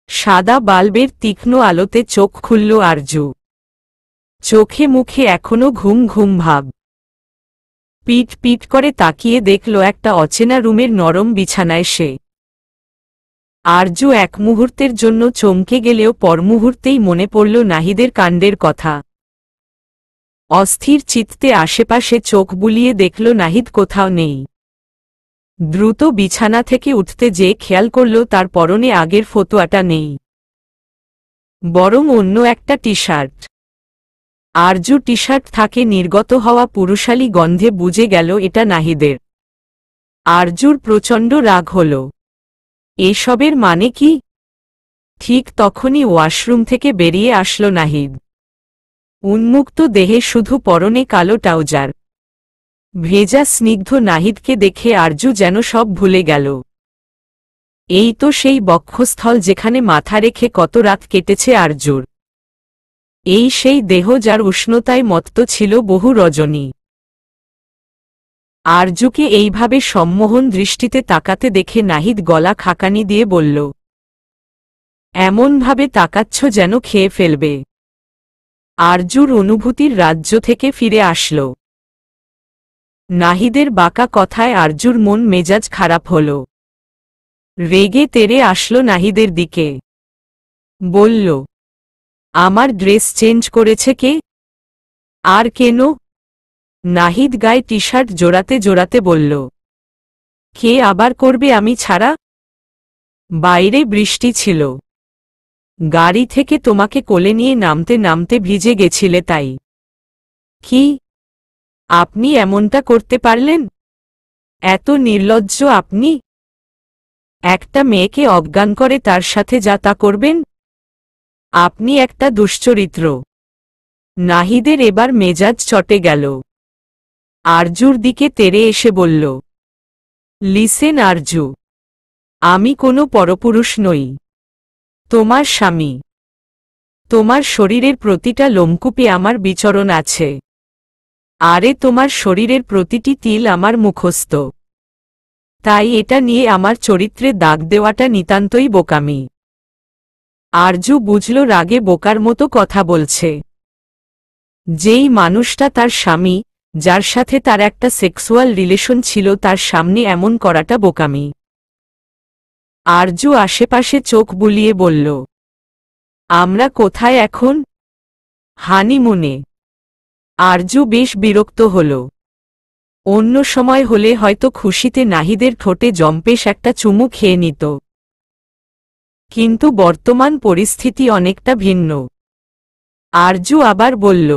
[SPEAKER 1] সাদা বাল্বের তীক্ষ্ণ আলোতে চোখ খুলল আরজু। চোখে মুখে এখনো ঘুম ঘুম ভাব। পিট পিট করে তাকিয়ে দেখল একটা অচেনা রুমের নরম বিছানায় সে। আরজু এক মুহূর্তের জন্য চমকে গেলেও পর মুহূর্তেই মনে পড়ল নাহিদের কাণ্ডের কথা। অস্থির চিত্তে আশেপাশে চোখ বুলিয়ে দেখল নাহিদ কোথাও নেই। দ্রুত বিছানা থেকে উঠতে যেয়ে খেয়াল করল তার পরনে আগের ফতুয়াটা নেই, বরং অন্য একটা টি শার্ট। আরজু টি শার্ট থাকে নির্গত হওয়া পুরুষালী গন্ধে বুঝে গেল এটা নাহিদের। আরজুর প্রচণ্ড রাগ হল। এসবের মানে কি? ঠিক তখনই ওয়াশরুম থেকে বেরিয়ে আসলো নাহিদ। উন্মুক্ত দেহে শুধু পরনে কালো ট্রাউজার। ভেজা স্নিগ্ধ নাহিদকে দেখে আরজু যেন সব ভুলে গেল। এই তো সেই বক্ষস্থল যেখানে মাথা রেখে কত রাত কেটেছে আরজুর। এই সেই দেহ যার উষ্ণতায় মত্ত ছিল বহু রজনী। আরজুকে এইভাবে সম্মোহন দৃষ্টিতে তাকাতে দেখে নাহিদ গলা খাকানি দিয়ে বলল, এমনভাবে তাকাচ্ছ যেন খেয়ে ফেলবে। আরজুর অনুভূতির রাজ্য থেকে ফিরে আসল। নাহিদের বাঁকা কথায় আরজুর মন মেজাজ খারাপ হল। রেগে তেড়ে আসলো নাহিদের দিকে। বলল, আমার ড্রেস চেঞ্জ করেছে কে? আর কেন? নাহিদ গায়ে টি শার্ট জোড়াতে জোড়াতে বলল, কে আবার করবে আমি ছাড়া? বাইরে বৃষ্টি ছিল। গাড়ি থেকে তোমাকে কোলে নিয়ে নামতে নামতে ভিজে গেছিলে তাই। কি? আপনি এমনটা করতে পারলেন? এত নির্লজ্জ আপনি? একটা মেয়েকে অজ্ঞান করে তার সাথে যা তা করবেন? আপনি একটা দুশ্চরিত্র। নাহিদের এবার মেজাজ চটে গেল। আরজুর দিকে তেড়ে এসে বলল, লিসেন আরজু, আমি কোনো পরপুরুষ নই। তোমার স্বামী। তোমার শরীরের প্রতিটা লোমকূপে আমার বিচরণ আছে। আরে তোমার শরীরের প্রতিটি তিল আমার মুখস্থ। তাই এটা নিয়ে আমার চরিত্রে দাগ দেওয়াটা নিতান্তই বোকামি। আরজু বুঝল রাগে বোকার মতো কথা বলছে। যেই মানুষটা তার স্বামী, যার সাথে তার একটা সেক্সুয়াল রিলেশন ছিল, তার সামনে এমন করাটা বোকামি। আরজু আশেপাশে চোখ বুলিয়ে বলল, আমরা কোথায় এখন? হানিমুনে। আরজু বেশ বিরক্ত হল। অন্য সময় হলে হয়তো খুশিতে নাহিদের ঠোঁটে জম্পেশ একটা চুমু খেয়ে নিত। কিন্তু বর্তমান পরিস্থিতি অনেকটা ভিন্ন। আরজু আবার বলল,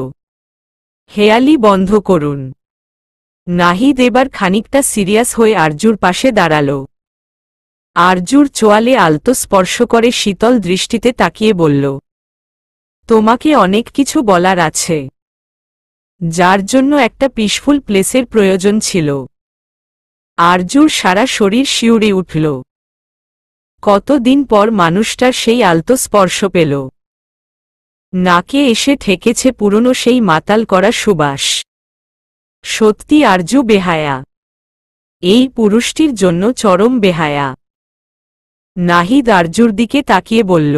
[SPEAKER 1] হেয়ালি বন্ধ করুন। নাহিদ এবার খানিকটা সিরিয়াস হয়ে আরজুর পাশে দাঁড়াল। আরজুর চোয়ালে আলতো স্পর্শ করে শীতল দৃষ্টিতে তাকিয়ে বলল, তোমাকে অনেক কিছু বলার আছে, যার জন্য একটা পিসফুল প্লেসের প্রয়োজন ছিল। আরজুর সারা শরীর শিউরে উঠল। কতদিন পর মানুষটার সেই আলতো স্পর্শ পেল। নাকে এসে ঠেকেছে পুরনো সেই মাতাল করা সুবাস। সত্যি আরজু বেহায়া। এই পুরুষটির জন্য চরম বেহায়া। নাহিদ আরজুর দিকে তাকিয়ে বলল,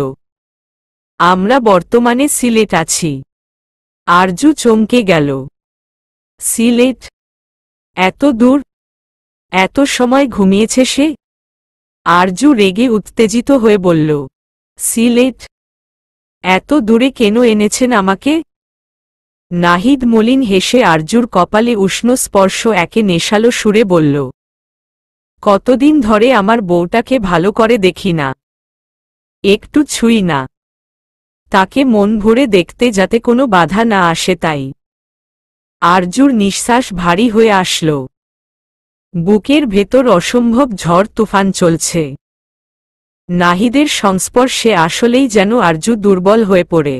[SPEAKER 1] আমরা বর্তমানে সিলেট আছি। আরজু চমকে গেল। সিলেট? এত দূর? এত সময় ঘুমিয়েছে সে? আরজু রেগে উত্তেজিত হয়ে বলল, সিলেট? এত দূরে কেন এনেছেন আমাকে? নাহিদ মলিন হেসে আরজুর কপালে উষ্ণ স্পর্শ একে নেশালো সুরে বলল, কতদিন ধরে আমার বউটাকে ভালো করে দেখি না, একটু ছুঁই না। তাকে মন ভরে দেখতে যাতে কোনো বাধা না আসে তাই। আরজুর নিঃশ্বাস ভারী হয়ে আসল। বুকের ভেতর অসম্ভব ঝড় তুফান চলছে। নাহিদের সংস্পর্শে আসলেই যেন আরজু দুর্বল হয়ে পড়ে।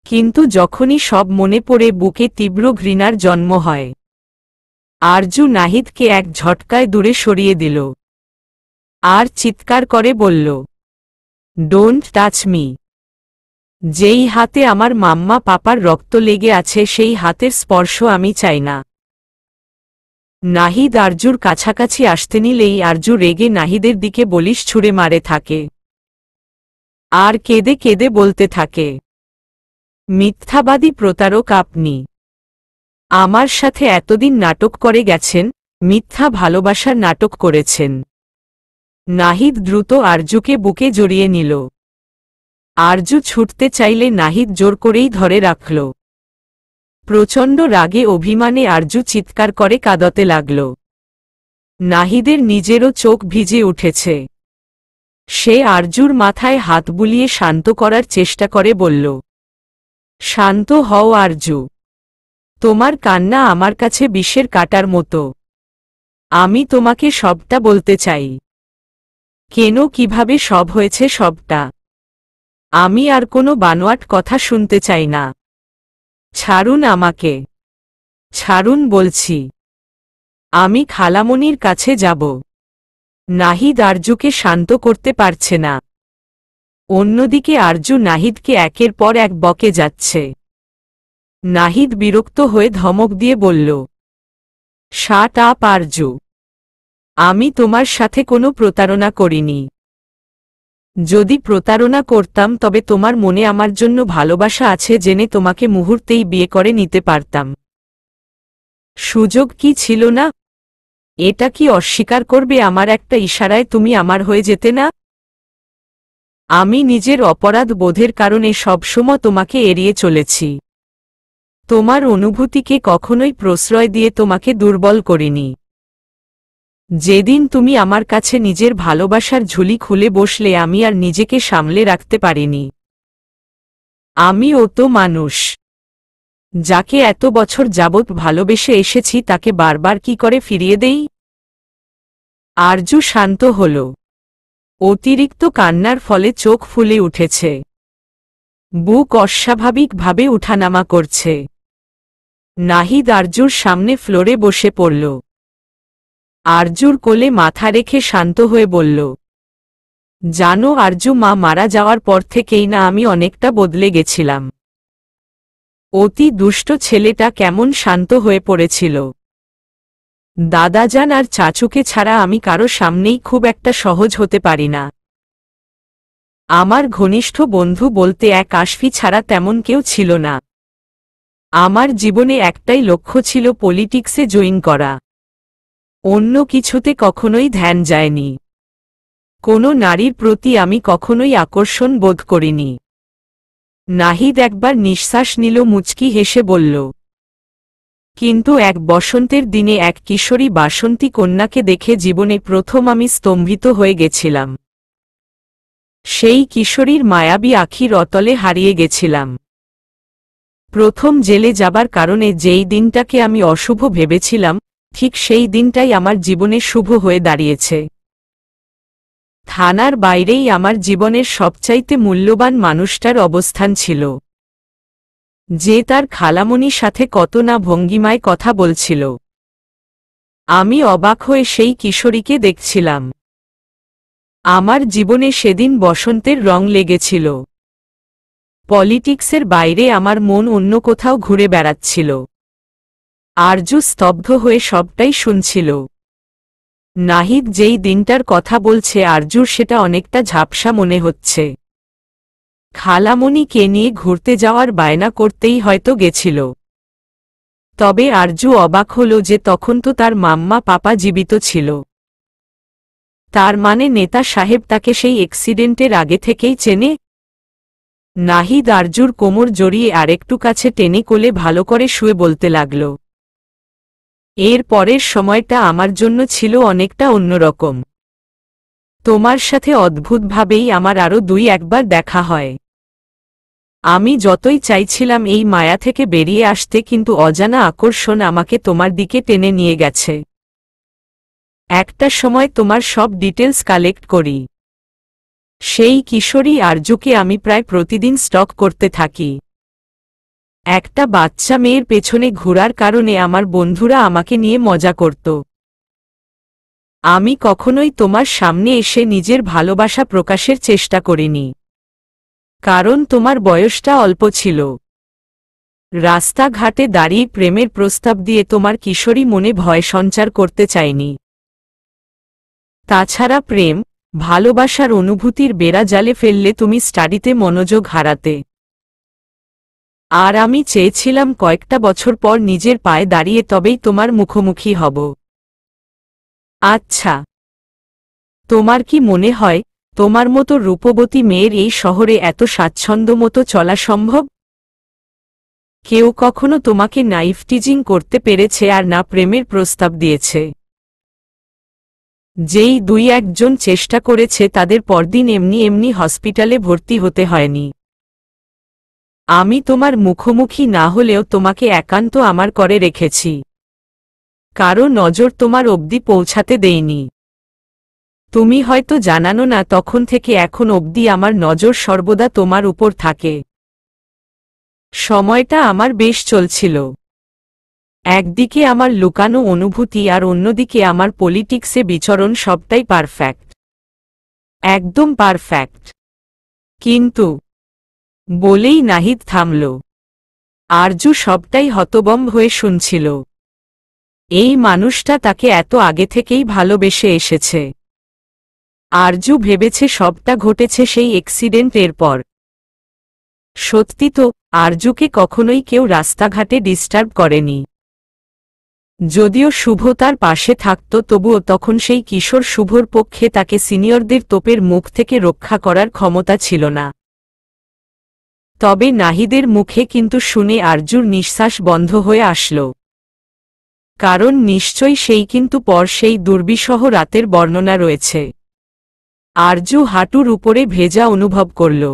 [SPEAKER 1] কিন্তু যখনই সব মনে পড়ে বুকে তীব্র ঘৃণার জন্ম হয়। আরজু নাহিদকে এক ঝটকায় দূরে সরিয়ে দিল। আর চিৎকার করে বলল, ডোন্ট টাচ মি। যেই হাতে আমার মাম্মা পাপার রক্ত লেগে আছে সেই হাতের স্পর্শ আমি চাই না। নাহিদ আরজুর কাছাকাছি আসতে নিলেই আরজু রেগে নাহিদের দিকে বলিশ ছুঁড়ে মারে থাকে। আর কেঁদে কেঁদে বলতে থাকে, মিথ্যাবাদী প্রতারক আপনি। আমার সাথে এতদিন নাটক করে গেছেন, মিথ্যা ভালোবাসার নাটক করেছেন। নাহিদ দ্রুত আরজুকে বুকে জড়িয়ে নিল। আরজু ছুটতে চাইলে নাহিদ জোর করেই ধরে রাখল। প্রচণ্ড রাগে অভিমানে আরজু চিৎকার করে কাঁদতে লাগল। নাহিদের নিজেরও চোখ ভিজে উঠেছে। সে আরজুর মাথায় হাত বুলিয়ে শান্ত করার চেষ্টা করে বলল, শান্ত হও আরজু। তোমার কান্না আমার কাছে বিষের কাঁটার মতো। আমি তোমাকে সবটা বলতে চাই। কেন, কিভাবে সব হয়েছে সবটা। আমি আর কোনো বানোয়াট কথা শুনতে চাই না। ছাড়ুন আমাকে, ছাড়ুন বলছি। আমি খালামণির কাছে যাব। নাহিদ আরজুকে শান্ত করতে পারছে না। অন্যদিকে আরজু নাহিদকে একের পর এক বকে যাচ্ছে। নাহিদ বিরক্ত হয়ে ধমক দিয়ে বলল, শাট আপ আরজু। আমি তোমার সাথে কোনো প্রতারণা করিনি। যদি প্রতারণা করতাম তবে তোমার মনে আমার জন্য ভালোবাসা আছে জেনে তোমাকে মুহূর্তেই বিয়ে করে নিতে পারতাম। সুযোগ কি ছিল না? এটা কি অস্বীকার করবে? আমার একটা ইশারায় তুমি আমার হয়ে যেতে না? আমি নিজের অপরাধ বোধের কারণে সবসময় তোমাকে এড়িয়ে চলেছি। তোমার অনুভূতিকে কখনোই প্রশ্রয় দিয়ে তোমাকে দুর্বল করিনি। যেদিন তুমি আমার কাছে নিজের ভালোবাসার ঝুলি খুলে বসলে আমি আর নিজেকে সামলে রাখতে পারিনি। আমিও তো মানুষ। যাকে এত বছর যাবৎ ভালোবেসে এসেছি তাকে বারবার কি করে ফিরিয়ে দেই? আরজু শান্ত হল। অতিরিক্ত কান্নার ফলে চোখ ফুলে উঠেছে। বুক অস্বাভাবিকভাবে উঠানামা করছে। নাহিদ আরজুর সামনে ফ্লোরে বসে পড়ল। আরজুর কোলে মাথা রেখে শান্ত হয়ে বলল, জানো আরজু, মা মারা যাওয়ার পর থেকেই না আমি অনেকটা বদলে গেছিলাম। অতি দুষ্ট ছেলেটা কেমন শান্ত হয়ে পড়েছিল। দাদাজান আর চাচুকে ছাড়া আমি কারো সামনেই খুব একটা সহজ হতে পারি না। আমার ঘনিষ্ঠ বন্ধু বলতে এক আশফি ছাড়া তেমন কেউ ছিল না। আমার জীবনে একটাই লক্ষ্য ছিল পলিটিক্সে জয়েন করা। অন্য কিছুতে কখনোই ধ্যান যায়নি। কোনো নারীর প্রতি আমি কখনোই আকর্ষণ বোধ করিনি। নাহিদ একবার নিঃশ্বাস নিল, মুচকি হেসে বলল, কিন্তু এক বসন্তের দিনে এক কিশোরী বাসন্তী কন্যাকে দেখে জীবনে প্রথম আমি স্তম্ভিত হয়ে গেছিলাম। সেই কিশোরীর মায়াবী আখির অতলে হারিয়ে গেছিলাম। প্রথম জেলে যাবার কারণে যেই দিনটাকে আমি অশুভ ভেবেছিলাম, ঠিক সেই দিনটাই আমার জীবনে শুভ হয়ে দাঁড়িয়েছে। থানার বাইরেই আমার জীবনের সবচাইতে মূল্যবান মানুষটার অবস্থান ছিল, যে তার খালামণির সাথে কত না ভঙ্গিমায় কথা বলছিল। আমি অবাক হয়ে সেই কিশোরীকে দেখছিলাম। আমার জীবনে সেদিন বসন্তের রং লেগেছিল। পলিটিক্সের বাইরে আমার মন অন্য কোথাও ঘুরে বেড়াচ্ছিল। আরজু স্তব্ধ হয়ে সবটাই শুনছিল। নাহিদ যেই দিনটার কথা বলছে আরজুর সেটা অনেকটা ঝাপসা মনে হচ্ছে। খালামণিকে নিয়ে ঘুরতে যাওয়ার বায়না করতেই হয়তো গেছিল। তবে আরজু অবাক হল যে তখন তো তার মাম্মা পাপা জীবিত ছিল। তার মানে নেতা সাহেব তাকে সেই অ্যাক্সিডেন্টের আগে থেকেই চেনে। নাহিদ আরজুর কোমর জড়িয়ে আরেকটু কাছে টেনে কোলে ভালো করে শুয়ে বলতে লাগল, এর পরের সময়টা আমার জন্য ছিল অনেকটা অন্যরকম। তোমার সাথে অদ্ভুতভাবেই আমার আরও একবার দেখা হয়। আমি যতই চাইছিলাম এই মায়া থেকে বেরিয়ে আসতে, কিন্তু অজানা আকর্ষণ আমাকে তোমার দিকে টেনে নিয়ে গেছে। একটা সময় তোমার সব ডিটেলস কালেক্ট করি। সেই কিশোরী আরজুকে আমি প্রায় প্রতিদিন স্টক করতে থাকি। একটা বাচ্চা মেয়ের পেছনে ঘোরার কারণে আমার বন্ধুরা আমাকে নিয়ে মজা করত। আমি কখনোই তোমার সামনে এসে নিজের ভালোবাসা প্রকাশের চেষ্টা করিনি, কারণ তোমার বয়সটা অল্প ছিল। রাস্তাঘাটে দাঁড়িয়ে প্রেমের প্রস্তাব দিয়ে তোমার কিশোরী মনে ভয় সঞ্চার করতে চাইনি। তাছাড়া প্রেম ভালোবাসার অনুভূতির বেড়া জালে ফেললে তুমি স্টাডিতে মনোযোগ হারাতে। আর আমি চেয়েছিলাম কয়েকটা বছর পর নিজের পায়ে দাঁড়িয়ে তবেই তোমার মুখোমুখি হব। আচ্ছা, তোমার কি মনে হয় তোমার মতো রূপবতী মেয়ের এই শহরে এত স্বাচ্ছন্দ্য মতো চলা সম্ভব? কেউ কখনো তোমাকে নাইফ টিজিং করতে পেরেছে আর না প্রেমের প্রস্তাব দিয়েছে। যেই দুই একজন চেষ্টা করেছে তাদের পরদিন এমনি এমনি হসপিটালে ভর্তি হতে হয়নি। আমি তোমার মুখোমুখি না হলেও তোমাকে একান্ত আমার করে রেখেছি। কারো নজর তোমার অবধি পৌঁছাতে দেইনি। তুমি হয়তো জানানো না, তখন থেকে এখন অবধি আমার নজর সর্বদা তোমার উপর থাকে। সময়টা আমার বেশ চলছিল। একদিকে আমার লুকানো অনুভূতি আর অন্যদিকে আমার পলিটিক্সে বিচরণ, সবটাই পারফেক্ট, একদম পারফেক্ট। কিন্তু বলেই নাহিদ থামল। আরজু সবটাই হতবম্ব হয়ে শুনছিল। এই মানুষটা তাকে এত আগে থেকেই ভালোবেসে এসেছে। আরজু ভেবেছে সবটা ঘটেছে সেই অ্যাক্সিডেন্টের পর। সত্যি তো, আরজুকে কখনোই কেউ রাস্তাঘাটে ডিস্টার্ব করেনি। যদিও শুভ তার পাশে থাকত, তবুও তখন সেই কিশোর শুভর পক্ষে তাকে সিনিয়রদের তোপের মুখ থেকে রক্ষা করার ক্ষমতা ছিল না। তবে নাহিদের মুখে কিন্তু শুনে আরজুর নিঃশ্বাস বন্ধ হয়ে আসল। কারণ নিশ্চয়ই সেই কিন্তু পর সেই দুর্বিষহ রাতের বর্ণনা রয়েছে। আরজু হাঁটুর উপরে ভেজা অনুভব করল।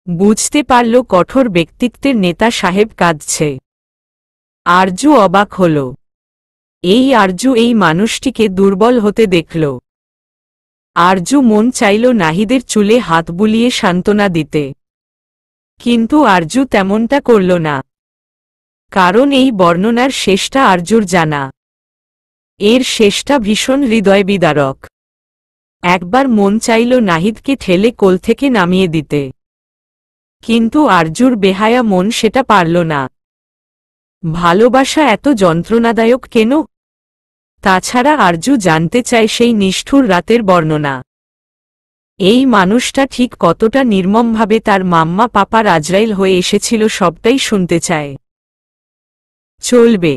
[SPEAKER 1] বুঝতে পারল কঠোর ব্যক্তিত্বের নেতা সাহেব কাঁদছে। আরজু অবাক হল। এই আরজু এই মানুষটিকে দুর্বল হতে দেখল। আরজু মন চাইল নাহিদের চুলে হাত বুলিয়ে সান্ত্বনা দিতে, কিন্তু আরজু তেমনটা করল না। কারণ এই বর্ণনার শেষটা আরজুর জানা। এর শেষটা ভীষণ হৃদয় বিদারক। একবার মন চাইল নাহিদকে ঠেলে কোল থেকে নামিয়ে দিতে, কিন্তু আরজুর বেহায়া মন সেটা পারল না। ভালোবাসা এত যন্ত্রণাদায়ক কেন? তাছাড়া আরজু জানতে চায় সেই নিষ্ঠুর রাতের বর্ণনা। এই মানুষটা ঠিক কতটা নির্মমভাবে তার মাম্মা পাপার আজরাইল হয়ে এসেছিল সবটাই শুনতে চায়। চলবে।